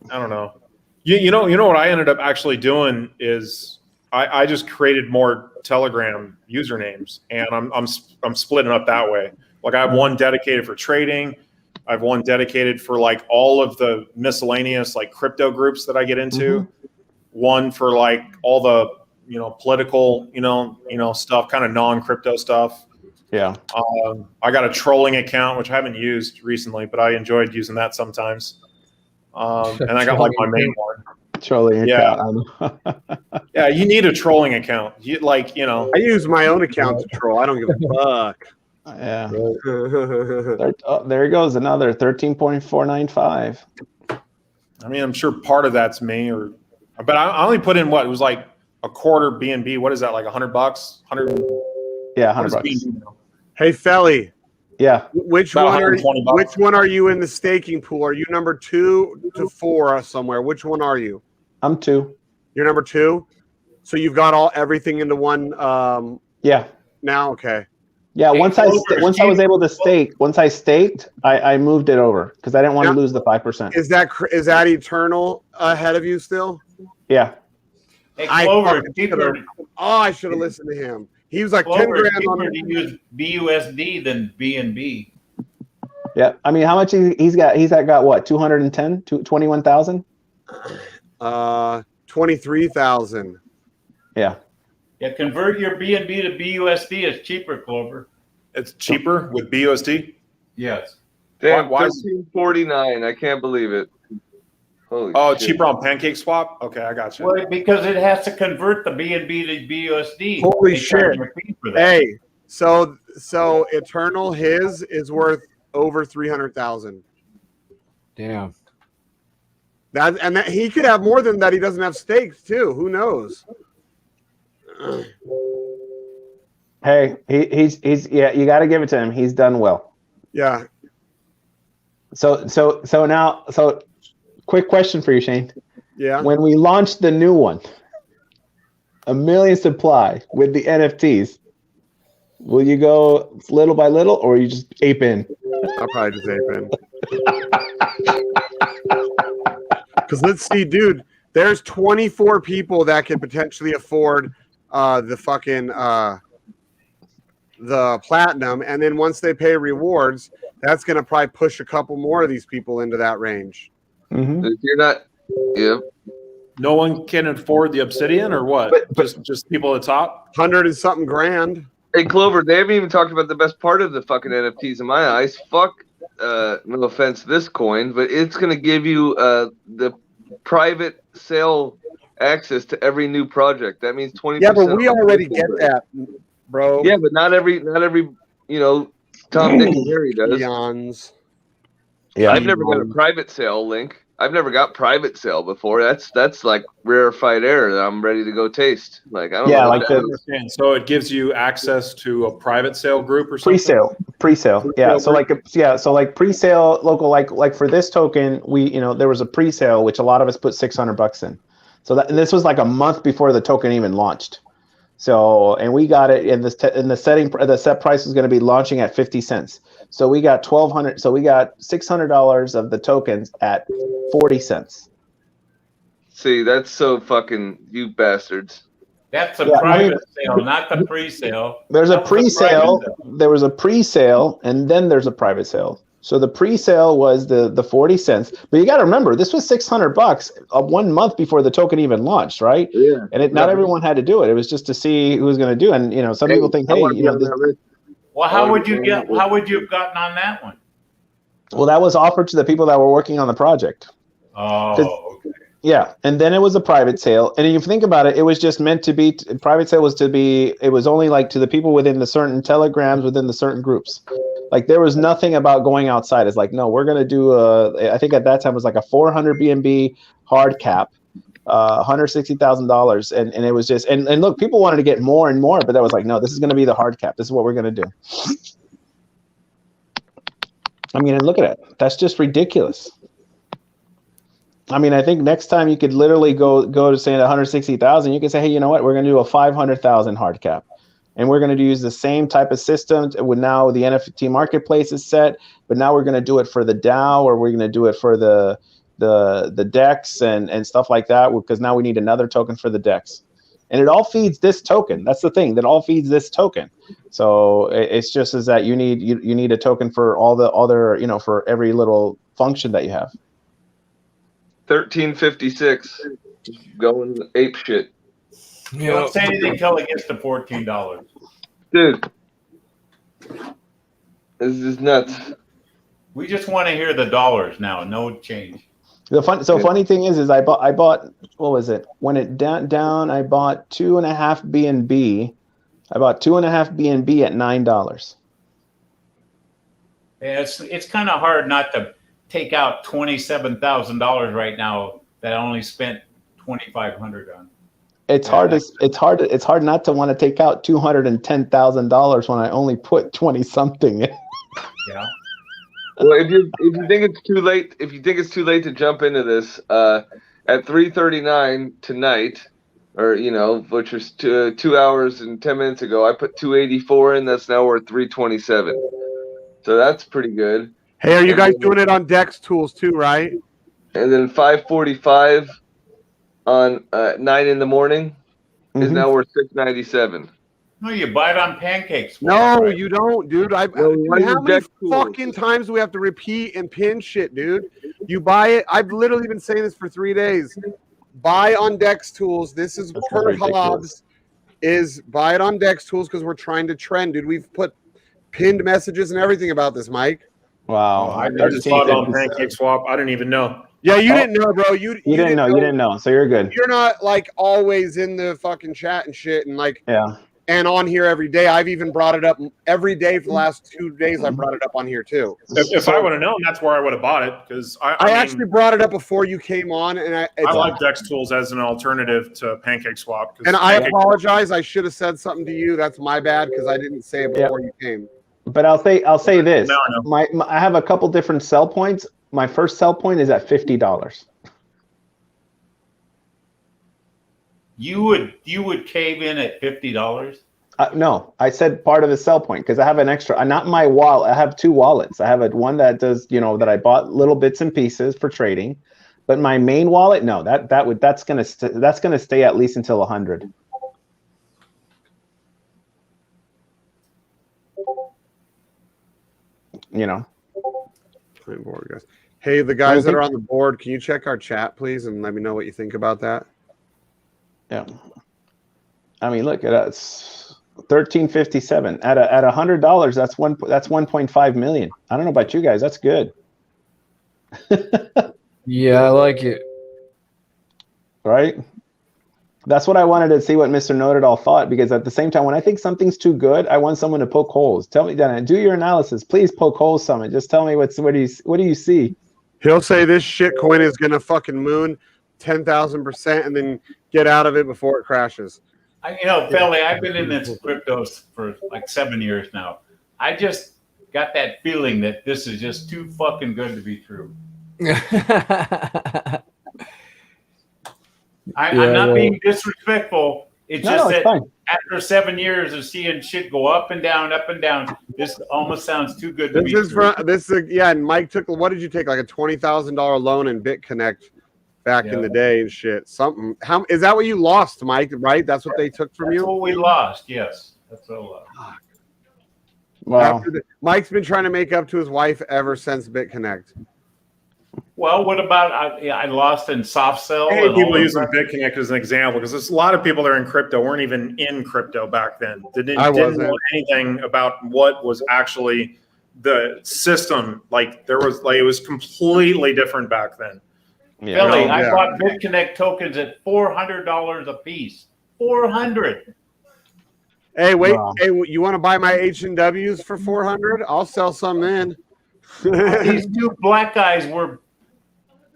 I don't know. You know what I ended up actually doing is I just created more Telegram usernames, and I'm splitting up that way. Like I have one dedicated for trading. I have one dedicated for like all of the miscellaneous like crypto groups that I get into. Mm-hmm. One for like all the political stuff, kind of non-crypto stuff. Yeah. I got a trolling account which I haven't used recently, but I enjoyed using that sometimes. And I got like my main one. Trolling account. Yeah, you need a trolling account. I use my own account to troll. I don't give a fuck. Yeah. There he goes, another 13.495. I mean, I'm sure part of that's me, but I only put in what it was like a quarter BNB. What is that, like $100? 100. Yeah, $100. Hey, Felly. Yeah. Which one are you in the staking pool? Are you number 2 to 4 somewhere? Which one are you? I'm 2. You're number 2. So you've got everything into one. Yeah. Now, okay. Yeah. Once I was able to stake, once I staked, I moved it over because I didn't want to lose the 5%. Is that Eternal ahead of you still? Yeah. Hey, Clover, I should have listened to him. He was like Clover, 10 grand on to use BUSD than BNB. Yeah. I mean, how much he's got? He's got what? 210? 21,000? 23,000. Yeah. Yeah, convert your BNB to BUSD. It's cheaper, Clover. It's cheaper with BUSD? Yes. Damn, why 1349? I can't believe it. Holy shit. Cheaper on Pancake Swap? Okay, I got you. Well, because it has to convert the BNB to BUSD. Holy They shit. charge a fee for that. Hey, so Eternal, his is worth over 300,000. Damn. That he could have more than that. He doesn't have stakes too. Who knows? Hey, he's you got to give it to him. He's done well. Yeah. So quick question for you, Shane. Yeah. When we launched the new one, 1 million supply with the NFTs, will you go little by little or you just ape in? I'll probably just ape in. Because let's see, dude, there's 24 people that could potentially afford the fucking the platinum, and then once they pay rewards, that's going to probably push a couple more of these people into that range. Mm-hmm. If you're not, yeah. No one can afford the Obsidian or what? Just people at the top? 100 and something grand. Hey, Clover, they haven't even talked about the best part of the fucking NFTs in my eyes. Fuck, no offense, this coin, but it's going to give you the private sale access to every new project. That means 20%. Yeah, but we already get that, bro. Yeah, but not every Tom, Dick, and Harry does. Eons. Yeah, I've never got a private sale link. I've never got private sale before. That's like rarefied air that I'm ready to go taste. Like I don't know. like I understand. So it gives you access to a private sale group or something. Pre-sale. Yeah. So like pre-sale local like for this token, there was a pre-sale which a lot of us put $600 in. So and this was like a month before the token even launched. So and we got it in the set price was going to be launching at 50 cents. So we got $1,200. So we got $600 of the tokens at 40 cents. See, that's so fucking you bastards. That's a private sale, not the pre-sale. There's a pre-sale. There was a pre-sale, and then there's a private sale. So the pre-sale was the 40 cents. But you got to remember, this was $600 1 month before the token even launched, right? Yeah. And not everyone had to do it. It was just to see who was going to do it. And some people think, well, how would you have gotten on that one? Well, that was offered to the people that were working on the project. Oh, okay. Yeah, and then it was a private sale. And if you think about it, it was just meant to be private sale it was only like to the people within the certain telegrams, within the certain groups. Like there was nothing about going outside. It's like, no, we're going to do I think at that time it was like a 400 BNB hard cap, $160,000. And it was just, and look, people wanted to get more and more, but that was like, no, this is going to be the hard cap. This is what we're going to do. I mean, and look at it. That's just ridiculous. I mean, I think next time you could literally go to say 160,000, you could say, hey, you know what? We're going to do a 500,000 hard cap. And we're going to use the same type of system with now the NFT marketplace is set, but now we're going to do it for the DAO, or we're going to do it for the DEX and stuff like that, because now we need another token for the DEX. And it all feeds this token. That's the thing, that all feeds this token. So it's just is that you need a token for all the other, for every little function that you have. 1356 going ape shit. You don't say anything until it gets to $14. Dude, this is nuts. We just want to hear the dollars now, no change. Funny thing is I bought what was it? When it down, I bought 2.5 BNB. I bought 2.5 BNB at $9. Yeah, it's kind of hard not to take out $27,000 right now that I only spent $2,500 on. It's hard not to want to take out $210,000 when I only put 20 something in. Yeah. Well, if you think it's too late to jump into this, at 3:39 tonight, or which was 2 hours and 10 minutes ago, I put 284 in. That's now worth 327. So that's pretty good. Hey, are you guys doing it on DEX tools too, right? And then 545 on 9 in the morning is now worth 697. No, you buy it on pancakes. No, right? You don't, dude. How many fucking times do we have to repeat and pin shit, dude? You buy it. I've literally been saying this for 3 days. Buy on DEX tools. This is per Hobbs. Is buy it on DEX tools because we're trying to trend, dude. We've put pinned messages and everything about this, Mike. Wow. I just bought on Pancake Swap. I didn't even know. Yeah, you didn't know, bro. You didn't know. You didn't know. So you're good. You're not like always in the fucking chat and shit and like and on here every day. I've even brought it up every day for the last 2 days. I brought it up on here too. If I would have known, that's where I would have bought it, because I actually brought it up before you came on, and I like DEX tools as an alternative to Pancake Swap. And I apologize. I should have said something to you. That's my bad because I didn't say it before you came. But I'll say this. I have a couple different sell points. My first sell point is at $50. You would cave in at $50? No, I said part of the sell point because I have an extra. Not my wallet. I have 2 wallets. I have one that does, that I bought little bits and pieces for trading, but my main wallet, no, that's gonna stay at least until 100. Hey, the guys that are on the board, can you check our chat, please, and let me know what you think about that? Yeah. I mean, look, it's 1357 at $100. That's 1.5 million. I don't know about you guys. That's good. Yeah, I like it. Right. That's what I wanted to see what Mr. Know-It-All thought, because at the same time, when I think something's too good, I want someone to poke holes. Tell me, Dana, do your analysis. Please poke holes. Just tell me what do you see? He'll say this shit coin is gonna fucking moon 10,000% and then get out of it before it crashes. Felly, I've been in this cryptos for like 7 years now. I just got that feeling that this is just too fucking good to be true. I'm not being disrespectful. It's just that after 7 years of seeing shit go up and down, this almost sounds too good to be true. And Mike took, what did you take? Like a $20,000 loan in BitConnect back in the day and shit. Something. How is that what you lost, Mike? Right? That's what they took from you? That's what we lost, yes. That's what we lost. Wow. Mike's been trying to make up to his wife ever since BitConnect. Well, what about I lost in soft sell? Hey, people using BitConnect as an example because there's a lot of people that are in crypto weren't even in crypto back then. They didn't know anything about what was actually the system. Like it was completely different back then. Yeah. Billy, I bought BitConnect tokens at $400 a piece. $400. Hey, wait! Wow. Hey, you want to buy my H&Ws for $400? I'll sell some then. These two black guys were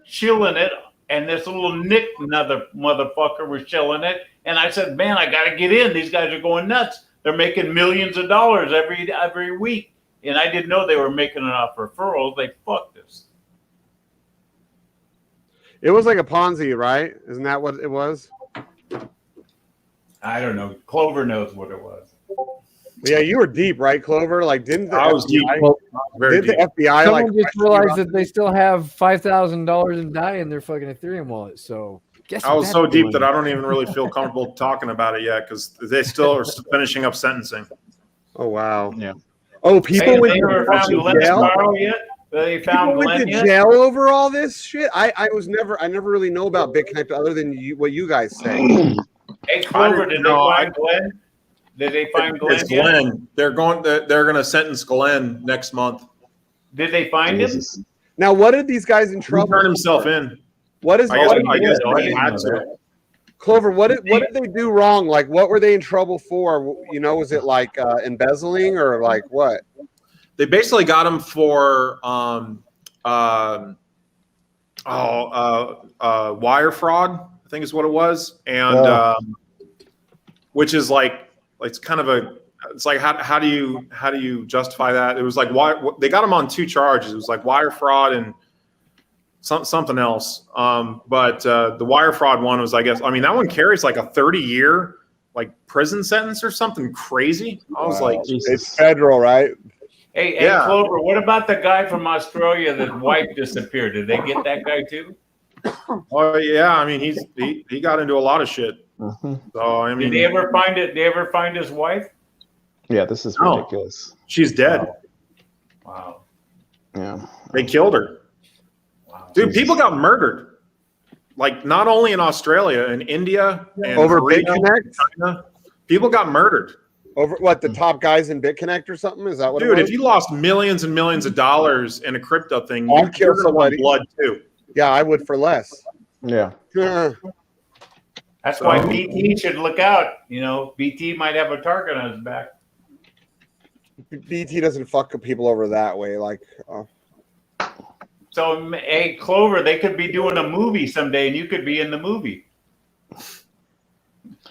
chilling it, and this little Nick, another motherfucker, was chilling it. And I said, "Man, I got to get in. These guys are going nuts. They're making millions of dollars every week." And I didn't know they were making it off referrals. They fucked us. It was like a Ponzi, right? Isn't that what it was? I don't know. Clover knows what it was. Yeah, you were deep, right, Clover? Like, didn't the I was deep. The FBI someone just realized that they still have $5,000 in DAI in their fucking Ethereum wallet? So guess I was so deep that I don't even really feel comfortable talking about it yet because they still are finishing up sentencing. Oh wow! Yeah. Oh, people went to jail yet? They found went to jail over all this shit. I never really know about BitConnect other than what you guys say. Hey, Clover, did they find Glenn? Did they find Glenn? It's Glenn. They're going to sentence Glenn next month. Did they find him? Now, what did these guys in trouble? He turned himself in. What is? I guess he had to. Clover, what did they do wrong? Like, what were they in trouble for? You know, was it like embezzling or like what? They basically got him for wire fraud. I think is what it was, and which is like it's kind of it's like how do you justify that? It was like they got him on 2 charges. It was like wire fraud and something else. But the wire fraud one was, I guess, that one carries like a 30-year like prison sentence or something crazy. I was like, Jesus. It's federal, right? Hey, Clover, what about the guy from Australia that wife disappeared? Did they get that guy too? Oh yeah, he got into a lot of shit. Mm-hmm. So did they ever find it? Did they ever find his wife? Yeah, this is ridiculous. She's dead. Wow. Yeah. They killed her. Wow. Dude, people got murdered. Like not only in Australia, in India, and over Korea, BitConnect, China, people got murdered. Over what, the top guys in BitConnect or something? Is that what? Dude, if you lost millions and millions of dollars in a crypto thing, I'd kill somebody. Blood too. Yeah, I would for less. Yeah. That's why BT should look out. You know, BT might have a target on his back. BT doesn't fuck people over that way. Like, So, hey, Clover, they could be doing a movie someday, and you could be in the movie.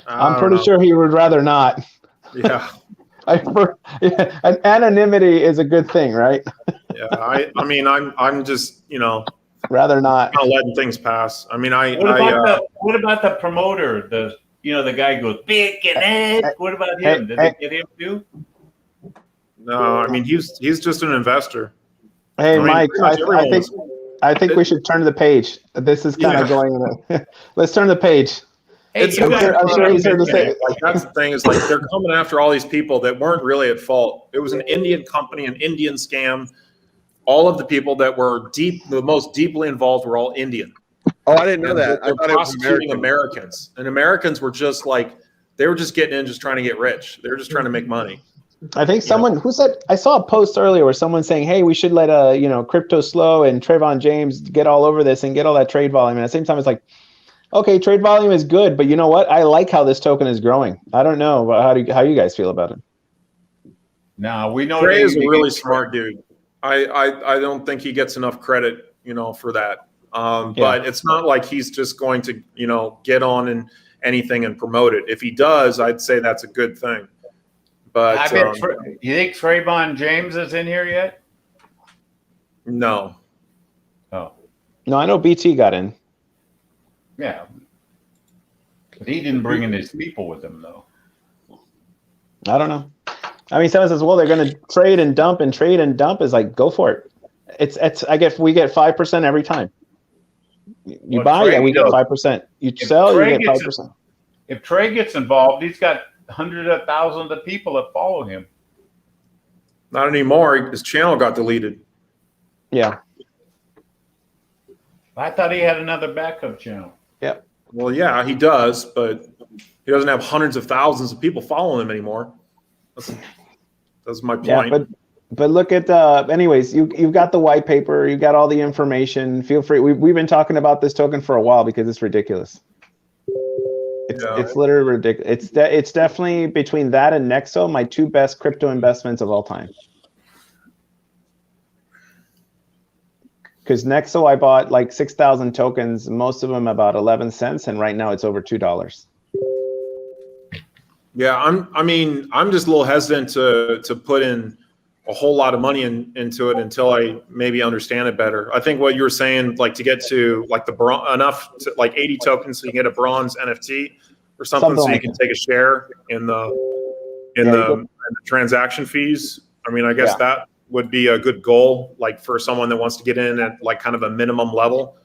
I'm pretty sure he would rather not. Yeah. Anonymity is a good thing, right? Yeah, I'm just, rather not. Kind of letting things pass. What about the promoter? The guy who goes big and Ed. What about him? Did they get him too? No, he's just an investor. Hey, Mike, I think we should turn the page. This is kind of going. Let's turn the page. Hey, I'm sure he's heard to say. Like that's the thing is like they're coming after all these people that weren't really at fault. It was an Indian company, an Indian scam. All of the people that were the most deeply involved were all Indian. Oh, I didn't know that. I thought it was prosecuting Americans, and Americans were just like they were just getting in, just trying to get rich. They were just trying to make money. I think someone who said I saw a post earlier where someone saying, "Hey, we should let Crypto Slow and Trayvon James get all over this and get all that trade volume." And at the same time, it's like, okay, trade volume is good, but you know what? I like how this token is growing. I don't know how you guys feel about it. No, we know Trey is a really smart dude. I don't think he gets enough credit for that. But it's not like he's just going to, get on and anything and promote it. If he does, I'd say that's a good thing. But you think Trayvon James is in here yet? No. Oh. No, I know BT got in. Yeah. But he didn't bring in his people with him, though. I don't know. I mean, someone says, well, they're going to trade and dump, and trade and dump is like, go for it. It's. I guess we get 5% every time. You buy, yeah, we get 5%. You sell, you get 5%. If Trey gets involved, he's got hundreds of thousands of people that follow him. Not anymore. His channel got deleted. Yeah. I thought he had another backup channel. Yep. Well, yeah, he does, but he doesn't have hundreds of thousands of people following him anymore. That's my point. Yeah, but look at anyways, you've got the white paper, you got all the information. Feel free. We've been talking about this token for a while because it's ridiculous. It's literally ridiculous. It's definitely between that and Nexo, my two best crypto investments of all time. Because Nexo, I bought like 6,000 tokens, most of them about 11 cents, and right now it's over $2. Yeah, I'm just a little hesitant to put in a whole lot of money into it until I maybe understand it better. I think what you were saying, like to get to like enough to like 80 tokens so you can get a bronze NFT or something so you can take a share in the transaction fees. I mean, I guess that would be a good goal, like for someone that wants to get in at like kind of a minimum level.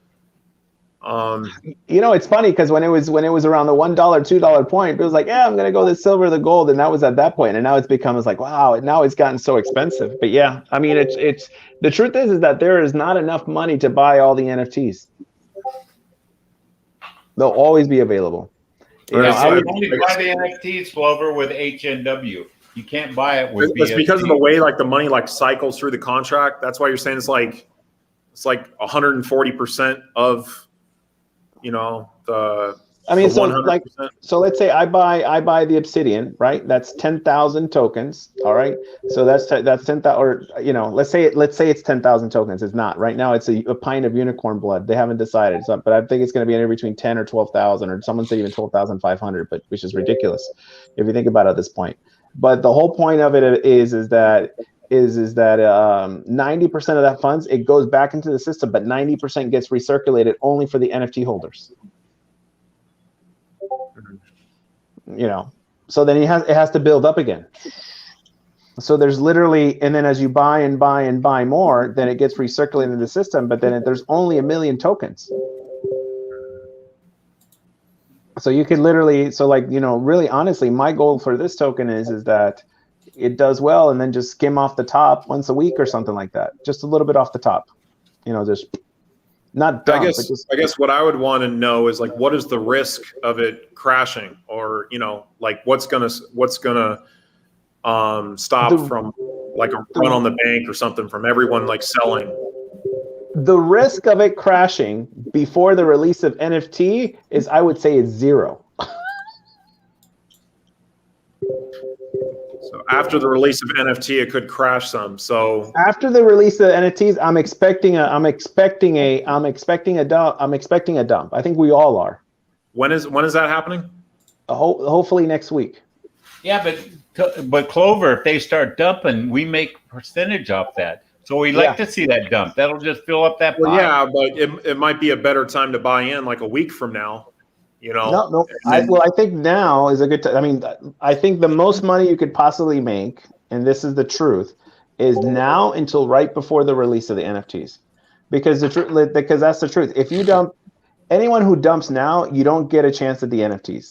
It's funny because when it was around the $1, $2 point, it was like, yeah, I'm gonna go the silver, the gold, and that was at that point. And now it's become like, wow, now it's gotten so expensive. But yeah, I mean, it's the truth is that there is not enough money to buy all the NFTs. They'll always be available. I would only buy the NFTs, Clover, with HNW. You can't buy it with. It's because of the way like the money like cycles through the contract. That's why you're saying it's like 140% of. So let's say I buy the Obsidian, right? That's 10,000 tokens. All right. So that's 10,000, or let's say it's 10,000 tokens. It's not right now. It's a pint of unicorn blood. They haven't decided. So, but I think it's going to be anywhere between 10 or 12,000, or someone said even 12,500, but which is ridiculous if you think about it at this point. But the whole point of it is that 90% of that funds, it goes back into the system, but 90% gets recirculated only for the NFT holders. So then it has to build up again. So there's literally, and then as you buy and buy and buy more, then it gets recirculated in the system, but then there's only 1 million tokens. So you could literally, really honestly, my goal for this token is that it does well, and then just skim off the top once a week or something like that. Just a little bit off the top, just not dumb. I guess what I would want to know is like, what is the risk of it crashing, or like what's gonna stop from like a run on the bank or something from everyone like selling. The risk of it crashing before the release of NFT is, I would say, it's 0. So after the release of NFT, it could crash some. So after the release of NFTs, I'm expecting a dump. I think we all are. When is that happening? Hopefully next week. Yeah, but Clover, if they start dumping, we make percentage off that. So we like to see that dump. That'll just fill up that pot. Yeah, but it might be a better time to buy in like a week from now. No. I think now is a good time. I mean, I think the most money you could possibly make, and this is the truth, is now until right before the release of the NFTs, because that's the truth. If you dump, anyone who dumps now, you don't get a chance at the NFTs.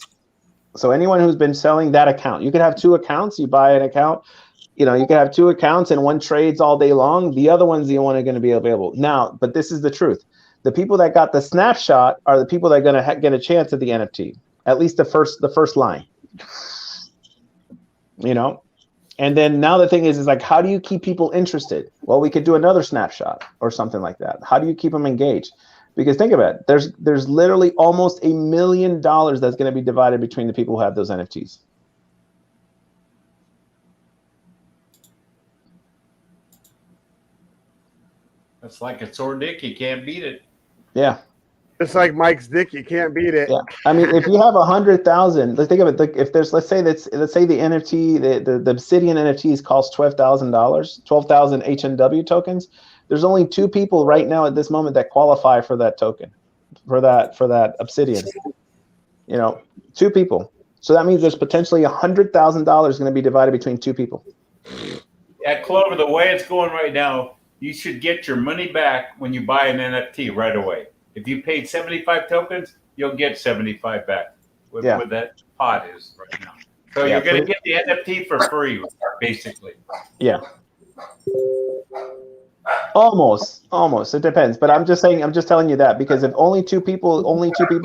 So anyone who's been selling that account, you could have 2 accounts. You buy an account, you could have 2 accounts, and one trades all day long. The other ones, the one are going to be available now. But this is the truth. The people that got the snapshot are the people that are going to get a chance at the NFT, at least the first line. And then now the thing is like, how do you keep people interested? Well, we could do another snapshot or something like that. How do you keep them engaged? Because think about it, there's literally almost $1 million that's going to be divided between the people who have those NFTs. It's like a sore dick. You can't beat it. Yeah. Just like Mike's dick, you can't beat it. Yeah, I mean, if you have 100,000, let's think of it. If there's, let's say the NFT, the Obsidian NFTs cost $12,000 HNW tokens. There's only 2 people right now at this moment that qualify for that token, for that Obsidian. 2 people. So that means there's potentially $100,000 going to be divided between 2 people. At Clover, the way it's going right now, you should get your money back when you buy an NFT right away. If you paid 75 tokens, you'll get 75 back. What that pot is right now. So you're going to get the NFT for free, basically. Yeah. Almost. It depends. But I'm just telling you that because if only two people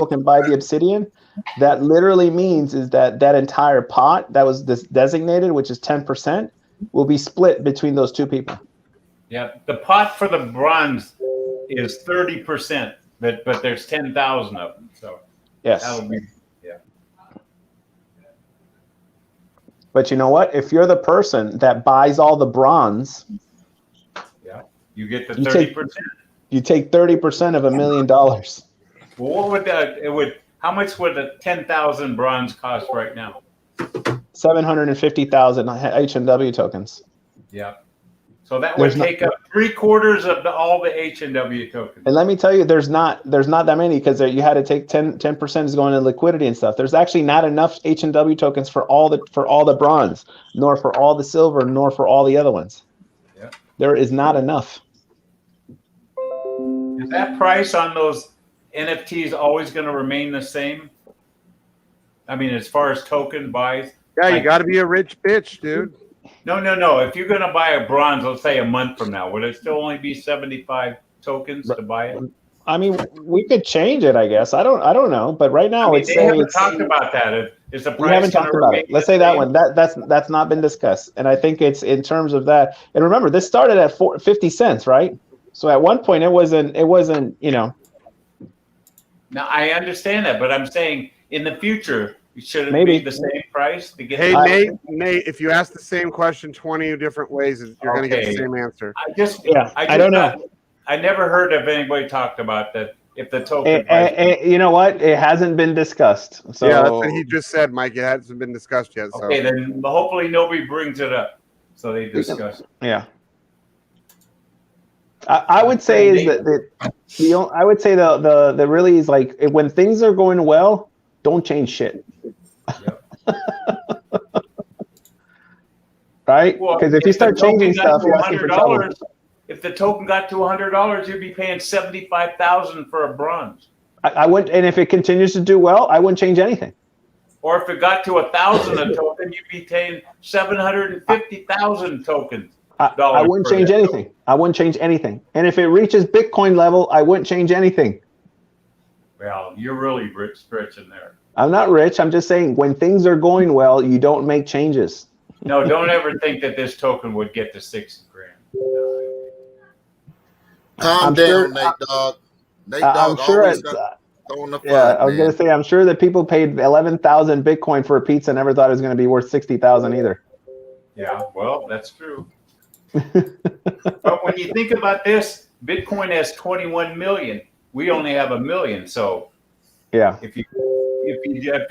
can buy the Obsidian, that literally means is that entire pot that was designated, which is 10%, will be split between those 2 people. Yeah. The pot for the bronze is 30%. But there's 10,000 of them, so yes, that'll be, yeah. But you know what? If you're the person that buys all the bronze, yeah, you get the 30%. You take 30% of $1 million. Well, what would how much would the 10,000 bronze cost right now? 750,000 HNW tokens. Yeah. So that would take up 3/4 of all the HNW tokens. And let me tell you, there's not that many because you had to take 10% is going to liquidity and stuff. There's actually not enough HNW tokens for all the bronze, nor for all the silver, nor for all the other ones. Yeah. There is not enough. Is that price on those NFTs always going to remain the same? I mean, as far as token buys? Yeah, you got to be a rich bitch, dude. No. If you're going to buy a bronze, let's say a month from now, would it still only be 75 tokens to buy it? I mean, we could change it, I guess. I don't know, but right now they haven't talked about that. Is the price? We haven't talked about it. Let's say that one. That's not been discussed, and I think it's in terms of that. And remember, this started at 50 cents, right? So at one point, it wasn't. Now I understand that, but I'm saying in the future. Should it Maybe be the same price to get? Hey, Nate, if you ask the same question 20 different ways, you're going to get the same answer. I don't know. I never heard of anybody talked about that. If the token, you know what? It hasn't been discussed. So yeah, that's what he just said, Mike. It hasn't been discussed yet. So. Okay, then hopefully nobody brings it up, so they discuss it. Yeah. I would say is that I would say the really is like when things are going well, don't change shit. Yep. Right? Because if you start changing stuff, you're asking for trouble. If the token got to $100, you'd be paying $75,000 for a bronze. I wouldn't, and if it continues to do well, I wouldn't change anything. Or if it got to 1,000 a token, you'd be paying 750,000 tokens. I wouldn't change anything. I wouldn't change anything. And if it reaches Bitcoin level, I wouldn't change anything. Well, you're really rich in there. I'm not rich. I'm just saying when things are going well, you don't make changes. No, don't ever think that this token would get to 60 grand. Calm down, Nate Dogg. Nate Dogg always throwing the flag, I was going to say, I'm sure that people paid 11,000 Bitcoin for a pizza and never thought it was going to be worth 60,000 either. Yeah, well, that's true. But when you think about this, Bitcoin has 21 million. We only have 1 million. So yeah, if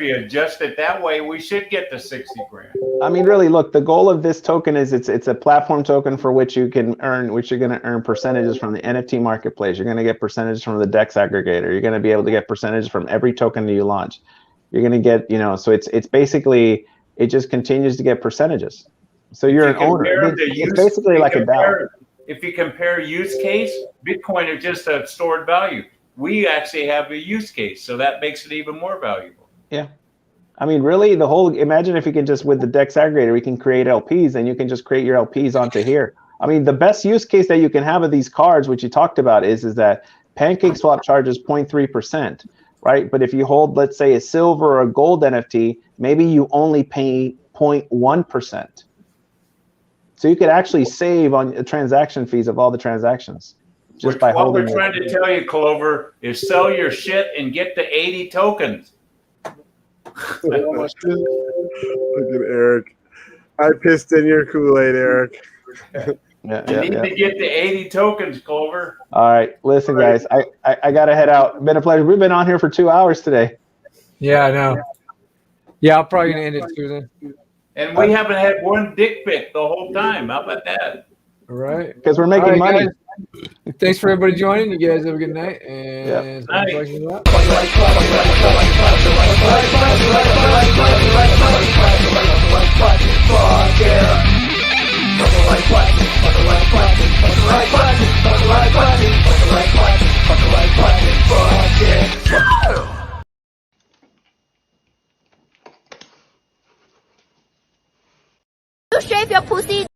you adjust it that way, we should get to 60 grand. I mean, really, look, the goal of this token is it's a platform token for which you can earn, which you're going to earn percentages from the NFT marketplace. You're going to get percentages from the DEX aggregator. You're going to be able to get percentages from every token that you launch. You're going to get, so it's basically, it just continues to get percentages. So you're an owner. It's basically like a DAO. If you compare use case, Bitcoin is just a stored value. We actually have a use case, so that makes it even more valuable. Yeah. I mean, really, imagine if you can just, with the DEX aggregator, we can create LPs, and you can just create your LPs onto here. I mean, the best use case that you can have of these cards, which you talked about, is that PancakeSwap charges 0.3%, right? But if you hold, let's say, a silver or a gold NFT, maybe you only pay 0.1%. So you could actually save on the transaction fees of all the transactions just by holding. What we're trying to tell you, Clover, is sell your shit and get to 80 tokens. Look at Eric. I pissed in your Kool-Aid, Eric. Yeah, You yeah, need yeah. to get the 80 tokens, Clover. All right, listen, guys, I gotta head out. Been a pleasure. We've been on here for 2 hours today. Yeah, I know. Yeah, I'm probably gonna end it soon. And we haven't had one dick pic the whole time. How about that? All right. Because we're making money. Guys. Thanks for everybody joining. You guys have a good night. And You shave your pussy.